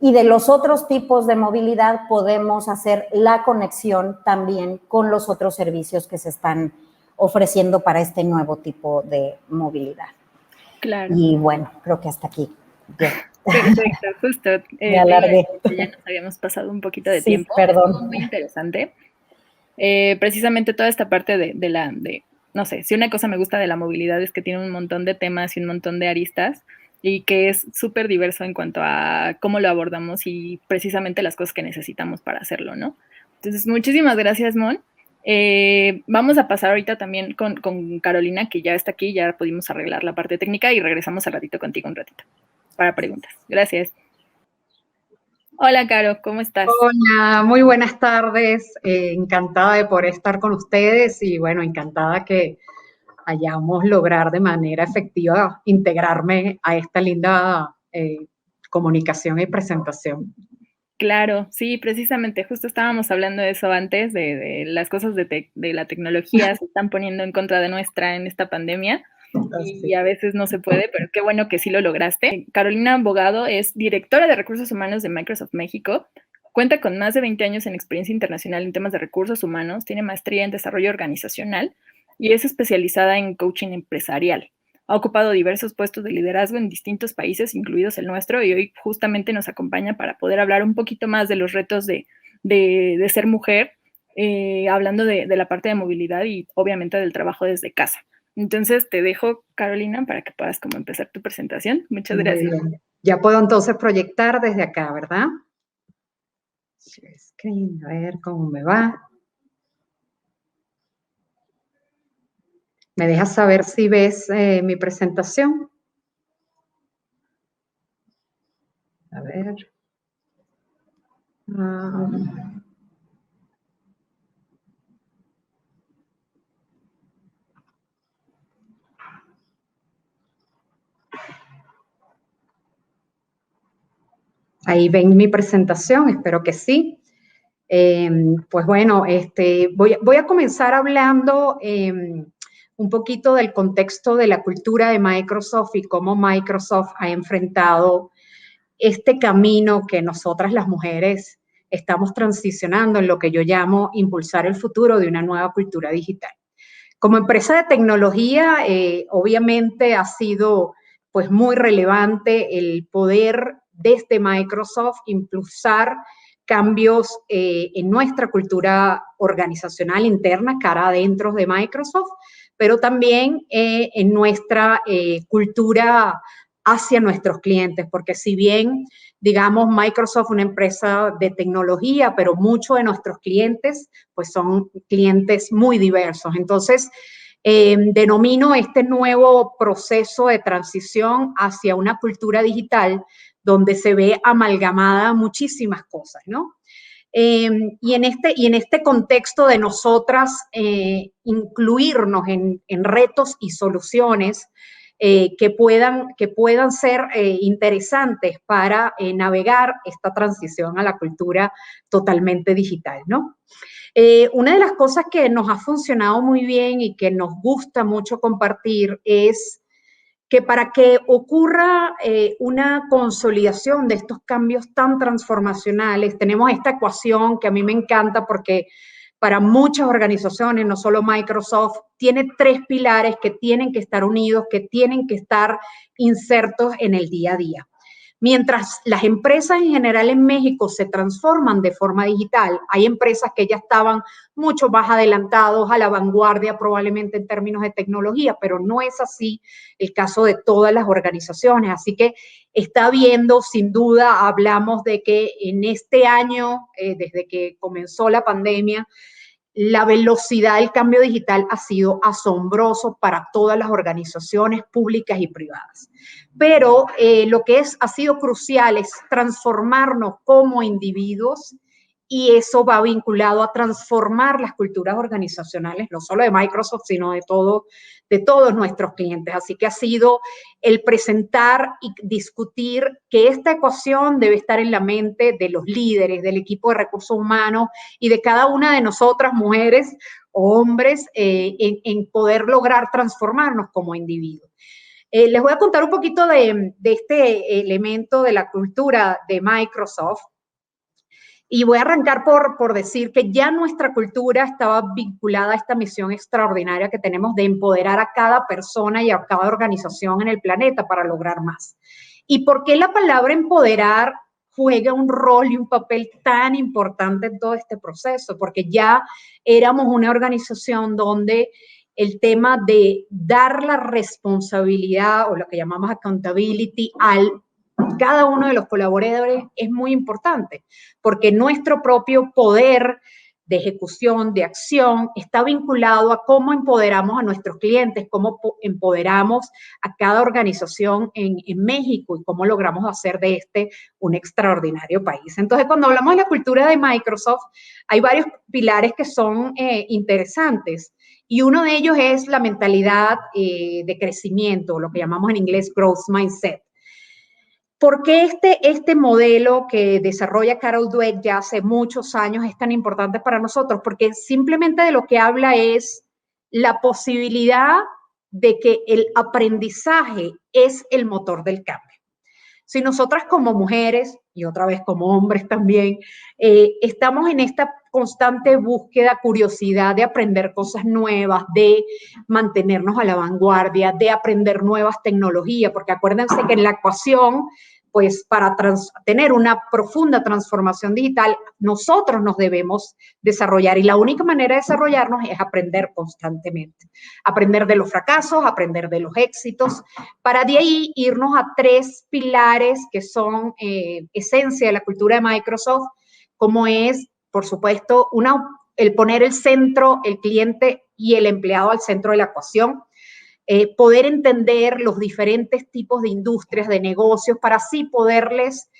I: y de los otros tipos de movilidad podemos hacer la conexión también con los otros servicios que se están ofreciendo para este nuevo tipo de movilidad.
G: Claro.
I: Y bueno, creo que hasta aquí.
G: Perfecto, justo.
I: Me alargué.
G: Ya nos habíamos pasado un poquito de
I: Sí,
G: tiempo.
I: perdón.
G: Muy interesante. Precisamente toda esta parte no sé, si una cosa me gusta de la movilidad es que tiene un montón de temas y un montón de aristas, y que es súper diverso en cuanto a cómo lo abordamos y precisamente las cosas que necesitamos para hacerlo, ¿no? Entonces, muchísimas gracias, Mon. Vamos a pasar ahorita también con Carolina, que ya está aquí, ya pudimos arreglar la parte técnica, y regresamos al ratito contigo un ratito para preguntas. Gracias. Hola, Caro, ¿cómo estás?
J: Hola, muy buenas tardes. Encantada de poder estar con ustedes, y bueno, encantada que hayamos lograr de manera efectiva integrarme a esta linda comunicación y presentación.
G: Claro, sí, precisamente, justo estábamos hablando de eso antes, de las cosas de la tecnología se están poniendo en contra de nuestra en esta pandemia, y a veces no se puede, pero qué bueno que sí lo lograste. Carolina Bogado es directora de Recursos Humanos de Microsoft México, cuenta con más de 20 años en experiencia internacional en temas de recursos humanos, tiene maestría en desarrollo organizacional y es especializada en coaching empresarial. Ha ocupado diversos puestos de liderazgo en distintos países, incluidos el nuestro, y hoy justamente nos acompaña para poder hablar un poquito más de los retos de ser mujer, hablando de la parte de movilidad y obviamente del trabajo desde casa. Entonces te dejo, Carolina, para que puedas como empezar tu presentación. Muchas gracias.
J: Ya puedo entonces proyectar desde acá, ¿verdad? Screen, a ver cómo me va. ¿Me dejas saber si ves mi presentación? A ver. Ahí ven mi presentación, espero que sí. Pues bueno, voy a comenzar hablando un poquito del contexto de la cultura de Microsoft y cómo Microsoft ha enfrentado este camino que nosotras las mujeres estamos transicionando en lo que yo llamo impulsar el futuro de una nueva cultura digital. Como empresa de tecnología, obviamente ha sido pues muy relevante el poder desde Microsoft impulsar cambios en nuestra cultura organizacional interna, cara adentro de Microsoft, pero también en nuestra cultura hacia nuestros clientes, porque si bien, digamos, Microsoft es una empresa de tecnología, pero muchos de nuestros clientes, pues son clientes muy diversos. Entonces, denomino este nuevo proceso de transición hacia una cultura digital donde se ve amalgamada muchísimas cosas, ¿no? Y en este contexto de nosotras incluirnos en retos y soluciones que puedan ser interesantes para navegar esta transición a la cultura totalmente digital, ¿no? Una de las cosas que nos ha funcionado muy bien y que nos gusta mucho compartir es que para que ocurra una consolidación de estos cambios tan transformacionales, tenemos esta ecuación que a mí me encanta porque para muchas organizaciones, no solo Microsoft, tiene 3 pilares que tienen que estar unidos, que tienen que estar insertos en el día a día. Mientras las empresas en general en México se transforman de forma digital, hay empresas que ya estaban mucho más adelantados, a la vanguardia probablemente en términos de tecnología, pero no es así el caso de todas las organizaciones. Así que está habiendo, sin duda, hablamos de que en este año, desde que comenzó la pandemia, la velocidad del cambio digital ha sido asombroso para todas las organizaciones públicas y privadas. Pero lo que ha sido crucial es transformarnos como individuos y eso va vinculado a transformar las culturas organizacionales, no solo de Microsoft, sino de todos nuestros clientes. Así que ha sido el presentar y discutir que esta ecuación debe estar en la mente de los líderes, del equipo de recursos humanos y de cada una de nosotras, mujeres o hombres, en poder lograr transformarnos como individuos. Les voy a contar un poquito de este elemento de la cultura de Microsoft. Y voy a arrancar por decir que ya nuestra cultura estaba vinculada a esta misión extraordinaria que tenemos de empoderar a cada persona y a cada organización en el planeta para lograr más. ¿Y por qué la palabra empoderar juega un rol y un papel tan importante en todo este proceso? Porque ya éramos una organización donde el tema de dar la responsabilidad o lo que llamamos accountability al cada uno de los colaboradores es muy importante, porque nuestro propio poder de ejecución, de acción, está vinculado a cómo empoderamos a nuestros clientes, cómo empoderamos a cada organización en México y cómo logramos hacer de este un extraordinario país. Entonces, cuando hablamos de la cultura de Microsoft, hay varios pilares que son interesantes. Y uno de ellos es la mentalidad de crecimiento, lo que llamamos en inglés growth mindset. ¿Por qué este modelo que desarrolla Carol Dweck ya hace muchos años es tan importante para nosotros? Porque simplemente de lo que habla es la posibilidad de que el aprendizaje es el motor del cambio. Si nosotras como mujeres, y otra vez como hombres también, estamos en esta constante búsqueda, curiosidad de aprender cosas nuevas, de mantenernos a la vanguardia, de aprender nuevas tecnologías, porque acuérdense que en la ecuación, pues para tener una profunda transformación digital, nosotros nos debemos desarrollar y la única manera de desarrollarnos es aprender constantemente. Aprender de los fracasos, aprender de los éxitos, para de ahí irnos a 3 pilares que son esencia de la cultura de Microsoft, como es, por supuesto, el poner el centro, el cliente y el empleado al centro de la ecuación. Poder entender los diferentes tipos de industrias, de negocios, para así poderles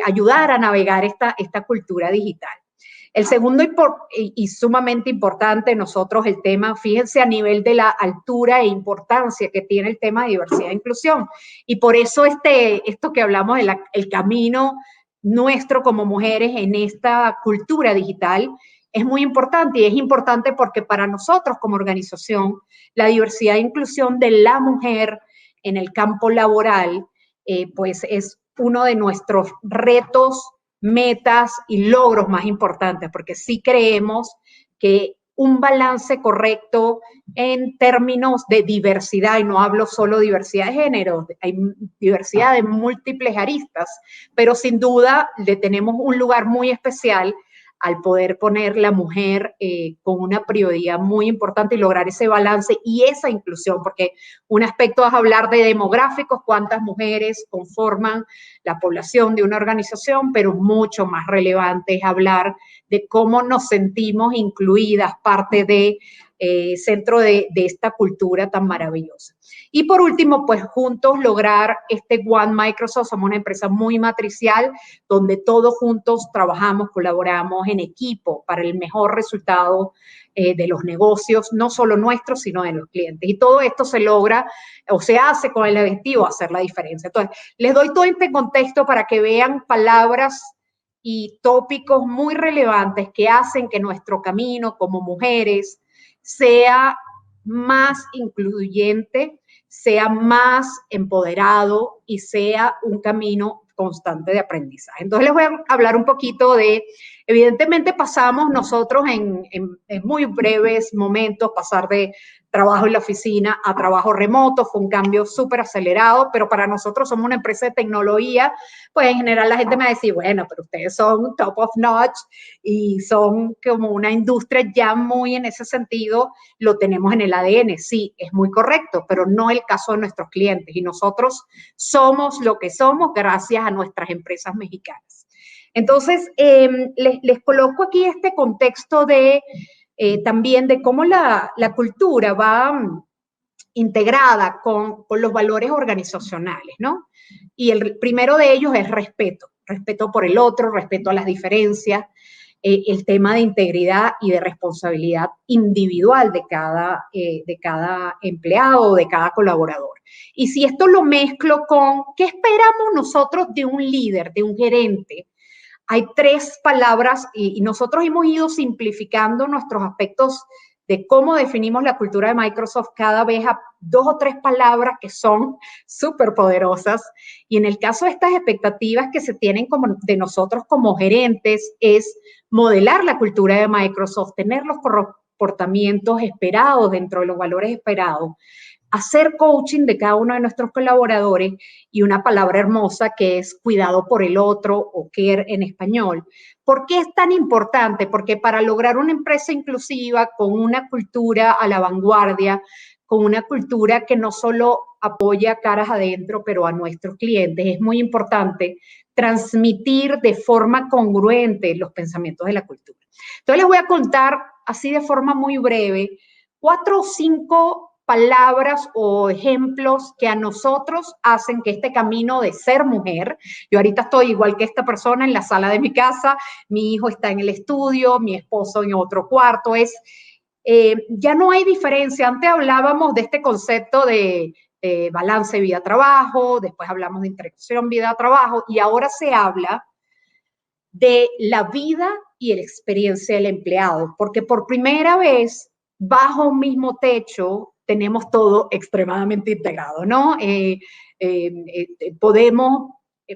J: ayudar a navegar esta cultura digital. El segundo y sumamente importante, nosotros el tema, fíjense a nivel de la altura e importancia que tiene el tema de diversidad e inclusión. Y por eso esto que hablamos, el camino nuestro como mujeres en esta cultura digital, es muy importante y es importante porque para nosotros como organización, la diversidad e inclusión de la mujer en el campo laboral, pues es uno de nuestros retos metas y logros más importantes, porque sí creemos que un balance correcto en términos de diversidad, y no hablo solo de diversidad de género, hay diversidad de múltiples aristas, pero sin duda le tenemos un lugar muy especial al poder poner la mujer con una prioridad muy importante y lograr ese balance y esa inclusión, porque un aspecto es hablar de demográficos, cuántas mujeres conforman la población de una organización, pero mucho más relevante es hablar de cómo nos sentimos incluidas, parte de centro de esta cultura tan maravillosa. Y por último, pues juntos lograr este One Microsoft. Somos una empresa muy matricial, donde todos juntos trabajamos, colaboramos en equipo para el mejor resultado de los negocios, no solo nuestros, sino de los clientes. Y todo esto se logra o se hace con el objetivo de hacer la diferencia. Entonces, les doy todo este contexto para que vean palabras y tópicos muy relevantes que hacen que nuestro camino como mujeres sea más incluyente, sea más empoderado y sea un camino constante de aprendizaje. Entonces les voy a hablar un poquito de, evidentemente pasamos nosotros en muy breves momentos, pasar de trabajo en la oficina a trabajo remoto, fue un cambio súper acelerado, pero para nosotros somos una empresa de tecnología, pues en general la gente me dice, bueno, pero ustedes son top of notch y son como una industria ya muy en ese sentido, lo tenemos en el ADN, sí, es muy correcto, pero no el caso de nuestros clientes y nosotros somos lo que somos gracias a nuestras empresas mexicanas. Entonces, les coloco aquí este contexto de también de cómo la cultura va integrada con los valores organizacionales, ¿no? Y el primero de ellos es respeto, respeto por el otro, respeto a las diferencias, el tema de integridad y de responsabilidad individual de cada empleado o de cada colaborador. Y si esto lo mezclo con, ¿qué esperamos nosotros de un líder, de un gerente? Hay tres palabras y nosotros hemos ido simplificando nuestros aspectos de cómo definimos la cultura de Microsoft cada vez a 2 o 3 palabras que son súper poderosas. Y en el caso de estas expectativas que se tienen como de nosotros como gerentes es modelar la cultura de Microsoft, tener los comportamientos esperados dentro de los valores esperados, hacer coaching de cada uno de nuestros colaboradores y una palabra hermosa que es cuidado por el otro o care en español. ¿Por qué es tan importante? Porque para lograr una empresa inclusiva con una cultura a la vanguardia, con una cultura que no solo apoya caras adentro, pero a nuestros clientes, es muy importante transmitir de forma congruente los pensamientos de la cultura. Entonces les voy a contar así de forma muy breve 4 o 5 palabras o ejemplos que a nosotros hacen que este camino de ser mujer, yo ahorita estoy igual que esta persona en la sala de mi casa, mi hijo está en el estudio, mi esposo en otro cuarto, ya no hay diferencia. Antes hablábamos de este concepto de balance vida-trabajo, después hablamos de integración vida-trabajo y ahora se habla de la vida y la experiencia del empleado, porque por primera vez bajo un mismo techo tenemos todo extremadamente integrado, ¿no? Podemos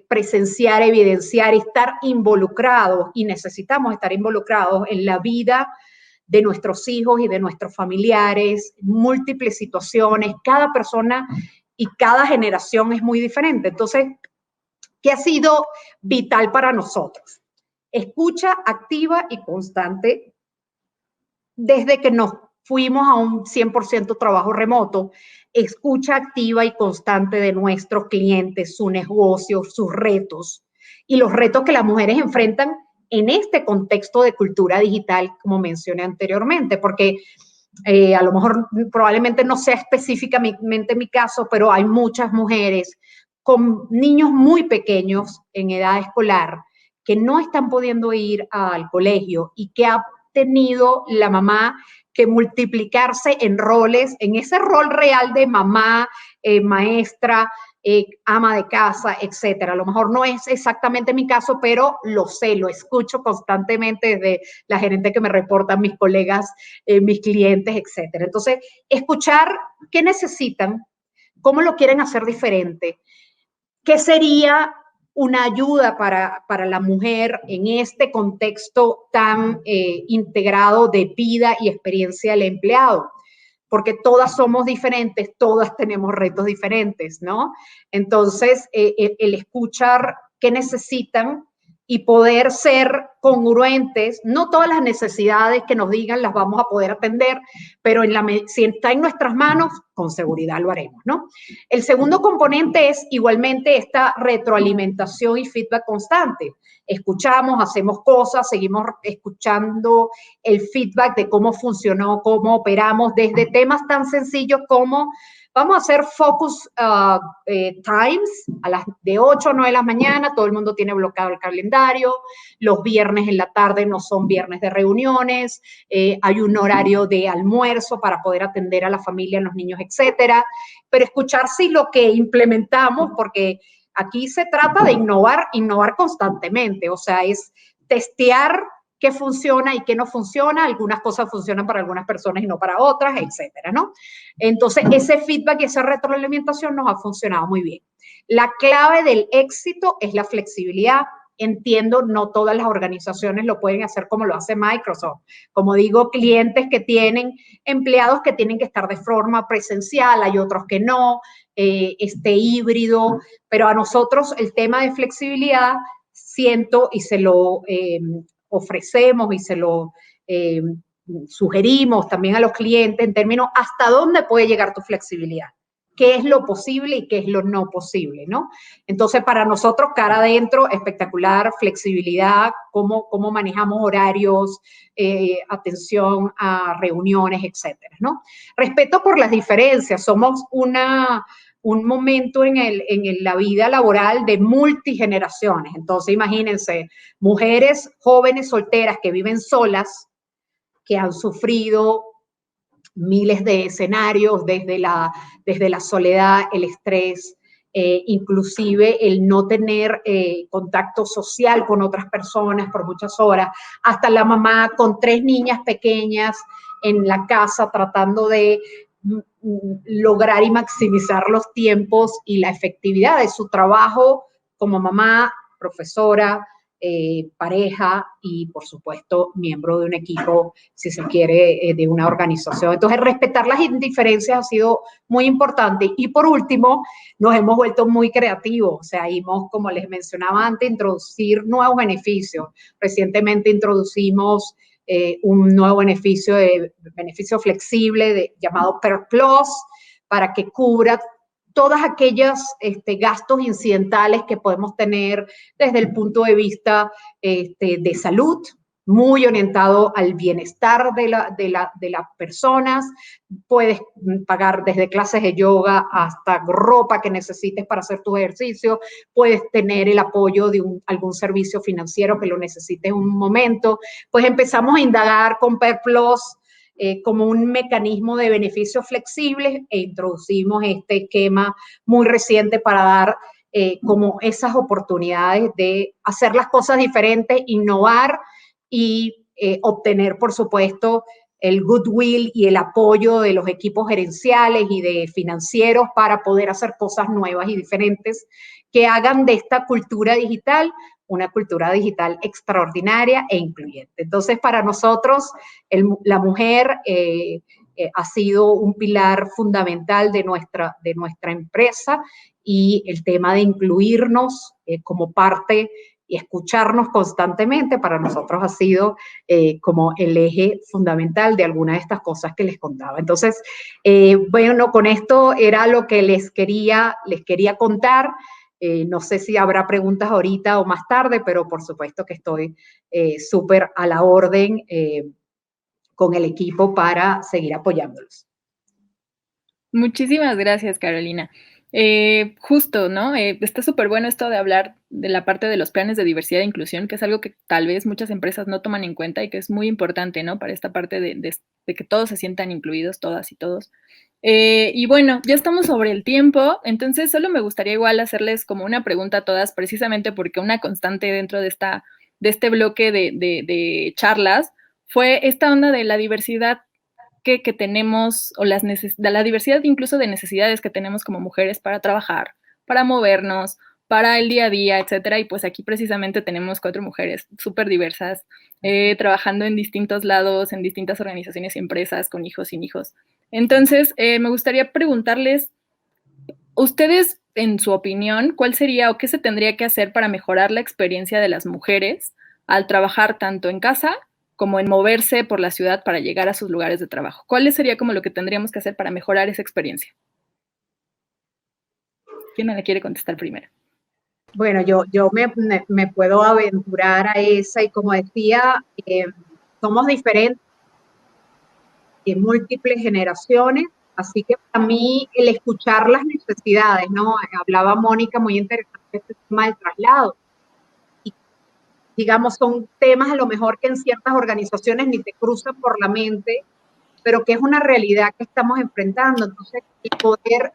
J: presenciar, evidenciar y estar involucrados y necesitamos estar involucrados en la vida de nuestros hijos y de nuestros familiares, múltiples situaciones, cada persona y cada generación es muy diferente. Entonces, ¿qué ha sido vital para nosotros? Escucha activa y constante desde que nos fuimos a un 100% trabajo remoto, escucha activa y constante de nuestros clientes, su negocio, sus retos y los retos que las mujeres enfrentan en este contexto de cultura digital, como mencioné anteriormente, porque a lo mejor probablemente no sea específicamente mi caso, pero hay muchas mujeres con niños muy pequeños en edad escolar que no están pudiendo ir al colegio y que ha tenido la mamá que multiplicarse en roles, en ese rol real de mamá, maestra, ama de casa, etcétera. A lo mejor no es exactamente mi caso, pero lo sé, lo escucho constantemente desde la gerente que me reportan, mis colegas, mis clientes, etcétera. Entonces, escuchar qué necesitan, cómo lo quieren hacer diferente, qué sería una ayuda para la mujer en este contexto tan integrado de vida y experiencia del empleado, porque todas somos diferentes, todas tenemos retos diferentes, ¿no? Entonces, el escuchar qué necesitan y poder ser congruentes, no todas las necesidades que nos digan las vamos a poder atender, pero si está en nuestras manos, con seguridad lo haremos, ¿no? El segundo componente es igualmente esta retroalimentación y feedback constante. Escuchamos, hacemos cosas, seguimos escuchando el feedback de cómo funcionó, cómo operamos, desde temas tan sencillos como vamos a hacer focus times a las de 8 a 9 de la mañana, todo el mundo tiene bloqueado el calendario, los viernes en la tarde no son viernes de reuniones, hay un horario de almuerzo para poder atender a la familia, a los niños, etcétera, pero escuchar si lo que implementamos, porque aquí se trata de innovar constantemente, o sea, es testear qué funciona y qué no funciona, algunas cosas funcionan para algunas personas y no para otras, etcétera, ¿no? Entonces, ese feedback y esa retroalimentación nos ha funcionado muy bien. La clave del éxito es la flexibilidad. Entiendo, no todas las organizaciones lo pueden hacer como lo hace Microsoft. Como digo, clientes que tienen empleados que tienen que estar de forma presencial, hay otros que no, híbrido, pero a nosotros el tema de flexibilidad siento y se lo ofrecemos y se lo sugerimos también a los clientes en términos hasta dónde puede llegar tu flexibilidad, qué es lo posible y qué es lo no posible, ¿no? Entonces, para nosotros, cara adentro, espectacular, flexibilidad, cómo manejamos horarios, atención a reuniones, etcétera, ¿no? Respeto por las diferencias, somos un momento en la vida laboral de multigeneraciones. Entonces, imagínense, mujeres jóvenes solteras que viven solas, que han sufrido miles de escenarios desde la soledad, el estrés, inclusive el no tener contacto social con otras personas por muchas horas, hasta la mamá con 3 niñas pequeñas en la casa tratando de lograr y maximizar los tiempos y la efectividad de su trabajo como mamá, profesora, pareja y, por supuesto, miembro de un equipo, si se quiere, de una organización. Entonces, respetar las diferencias ha sido muy importante. Y, por último, nos hemos vuelto muy creativos. O sea, hemos, como les mencionaba antes, introducir nuevos beneficios. Recientemente introducimos un nuevo beneficio flexible llamado Per Plus para que cubra todas aquellas gastos incidentales que podemos tener desde el punto de vista de salud, muy orientado al bienestar de las personas. Puedes pagar desde clases de yoga hasta ropa que necesites para hacer tu ejercicio. Puedes tener el apoyo de algún servicio financiero que lo necesites en un momento. Pues empezamos a indagar con Per Plus como un mecanismo de beneficios flexibles e introducimos este esquema muy reciente para dar como esas oportunidades de hacer las cosas diferentes, innovar y obtener, por supuesto, el goodwill y el apoyo de los equipos gerenciales y de financieros para poder hacer cosas nuevas y diferentes que hagan de esta cultura digital una cultura digital extraordinaria e incluyente. Entonces, para nosotros, la mujer ha sido un pilar fundamental de nuestra empresa y el tema de incluirnos como parte y escucharnos constantemente para nosotros ha sido como el eje fundamental de algunas de estas cosas que les contaba. Entonces, bueno, con esto era lo que les quería contar. No sé si habrá preguntas ahorita o más tarde, pero por supuesto que estoy súper a la orden con el equipo para seguir apoyándolos.
G: Muchísimas gracias, Carolina. Justo, ¿no? Está súper bueno esto de hablar de la parte de los planes de diversidad e inclusión, que es algo que tal vez muchas empresas no toman en cuenta y que es muy importante, ¿no? Para esta parte de que todos se sientan incluidos, todas y todos. Y bueno, ya estamos sobre el tiempo, entonces solo me gustaría igual hacerles como una pregunta a todas, precisamente porque una constante dentro de este bloque de charlas fue esta onda de la diversidad que tenemos, o de la diversidad incluso de necesidades que tenemos como mujeres para trabajar, para movernos, para el día a día, etcétera. Y pues aquí precisamente tenemos 4 mujeres súper diversas, trabajando en distintos lados, en distintas organizaciones y empresas, con hijos, sin hijos. Entonces, me gustaría preguntarles, ustedes, en su opinión, ¿cuál sería o qué se tendría que hacer para mejorar la experiencia de las mujeres al trabajar tanto en casa como en moverse por la ciudad para llegar a sus lugares de trabajo? ¿Cuál sería como lo que tendríamos que hacer para mejorar esa experiencia? ¿Quién me la quiere contestar primero?
J: Bueno, yo me puedo aventurar a esa y como decía, somos diferentes en múltiples generaciones, así que para mí el escuchar las necesidades, ¿no? Hablaba Mónica muy interesante de este tema del traslado. Y, digamos, son temas a lo mejor que en ciertas organizaciones ni te cruzan por la mente, pero que es una realidad que estamos enfrentando. Entonces, el poder,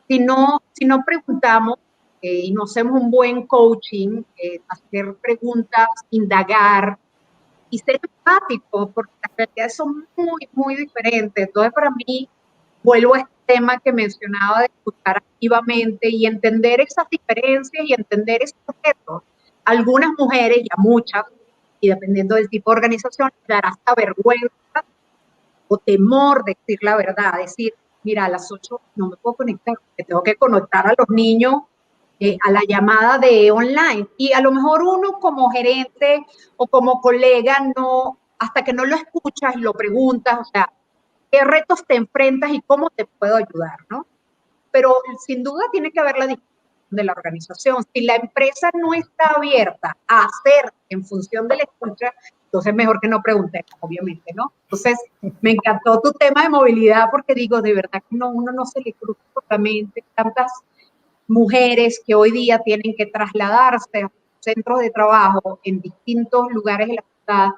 J: si no preguntamos y no hacemos un buen coaching, hacer preguntas, indagar y ser empático, porque las realidades son muy, muy diferentes. Entonces, para mí, vuelvo a este tema que mencionaba de escuchar activamente y entender esas diferencias y entender esos objetos. Algunas mujeres, ya muchas, y dependiendo del tipo de organización, dará hasta vergüenza o temor de decir la verdad, decir, mira, a las 8 no me puedo conectar, porque tengo que conectar a los niños a la llamada de online. Y a lo mejor uno como gerente o como colega, no, hasta que no lo escuchas y lo preguntas, o sea, qué retos te enfrentas y cómo te puedo ayudar, ¿no? Pero sin duda tiene que haber la discusión de la organización. Si la empresa no está abierta a hacer en función de la escucha, entonces mejor que no pregunten, obviamente, ¿no? Entonces, me encantó tu tema de movilidad porque digo, de verdad que uno no se le cruza por la mente tantas mujeres que hoy día tienen que trasladarse a centros de trabajo en distintos lugares de la ciudad.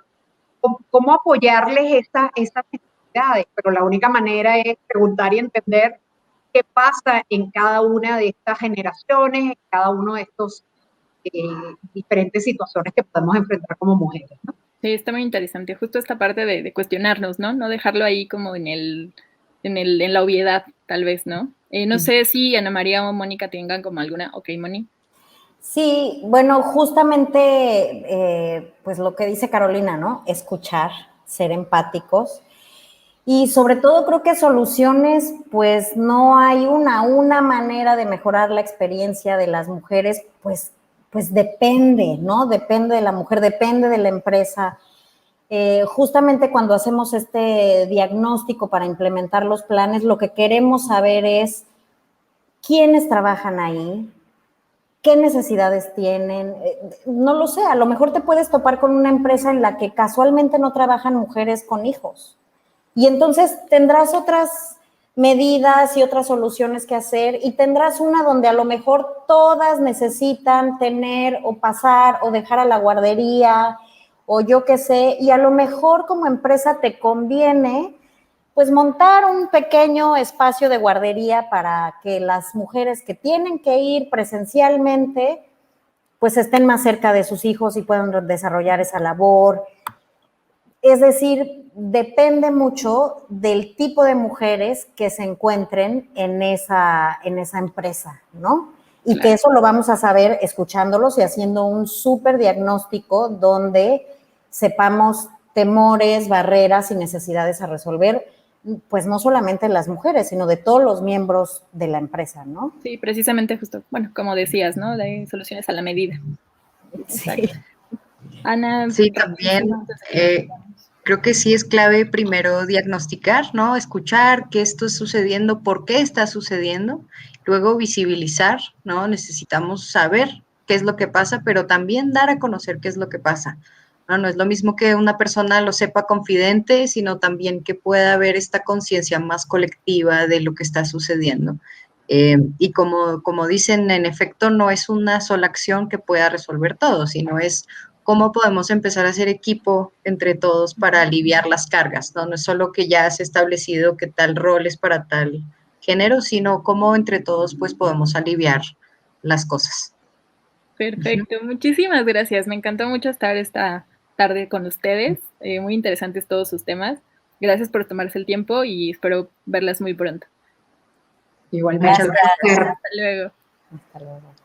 J: ¿Cómo apoyarles esas necesidades? Pero la única manera es preguntar y entender qué pasa en cada una de estas generaciones, en cada uno de estos diferentes situaciones que podemos enfrentar como mujeres, ¿no?
G: Sí, está muy interesante. Justo esta parte de cuestionarnos, ¿no? No dejarlo ahí como en la obviedad, tal vez, ¿no? No sé si Ana María o Mónica tengan como alguna. Ok, Moni.
I: Sí, bueno, justamente, pues lo que dice Carolina, ¿no? Escuchar, ser empáticos. Y sobre todo creo que soluciones, pues no hay una manera de mejorar la experiencia de las mujeres, pues depende, ¿no? Depende de la mujer, depende de la empresa. Justamente cuando hacemos este diagnóstico para implementar los planes, lo que queremos saber es quiénes trabajan ahí, qué necesidades tienen. No lo sé, a lo mejor te puedes topar con una empresa en la que casualmente no trabajan mujeres con hijos. Y entonces tendrás otras medidas y otras soluciones que hacer y tendrás una donde a lo mejor todas necesitan tener o pasar o dejar a la guardería o yo qué sé, y a lo mejor como empresa te conviene pues montar un pequeño espacio de guardería para que las mujeres que tienen que ir presencialmente pues estén más cerca de sus hijos y puedan desarrollar esa labor. Es decir, depende mucho del tipo de mujeres que se encuentren en esa empresa, ¿no? Y que eso lo vamos a saber escuchándolos y haciendo un súper diagnóstico donde sepamos temores, barreras y necesidades a resolver, pues no solamente las mujeres, sino de todos los miembros de la empresa, ¿no?
G: Sí, precisamente justo, bueno, como decías, ¿no? De soluciones a la medida.
I: Sí.
G: Exacto. Ana.
H: Sí, también creo que sí es clave primero diagnosticar, ¿no? Escuchar qué esto es sucediendo, por qué está sucediendo, luego visibilizar, ¿no? Necesitamos saber qué es lo que pasa, pero también dar a conocer qué es lo que pasa. No es lo mismo que una persona lo sepa confidente, sino también que pueda haber esta conciencia más colectiva de lo que está sucediendo. Y como dicen, en efecto, no es una sola acción que pueda resolver todo, sino es cómo podemos empezar a hacer equipo entre todos para aliviar las cargas, ¿no? No es solo que ya se ha establecido que tal rol es para tal género, sino cómo entre todos pues podemos aliviar las cosas.
G: Perfecto, muchísimas gracias. Me encantó mucho estar esta tarde con ustedes. Muy interesantes todos sus temas. Gracias por tomarse el tiempo y espero verlas muy pronto.
J: Igualmente.
I: Gracias.
G: Hasta luego.
I: Hasta luego.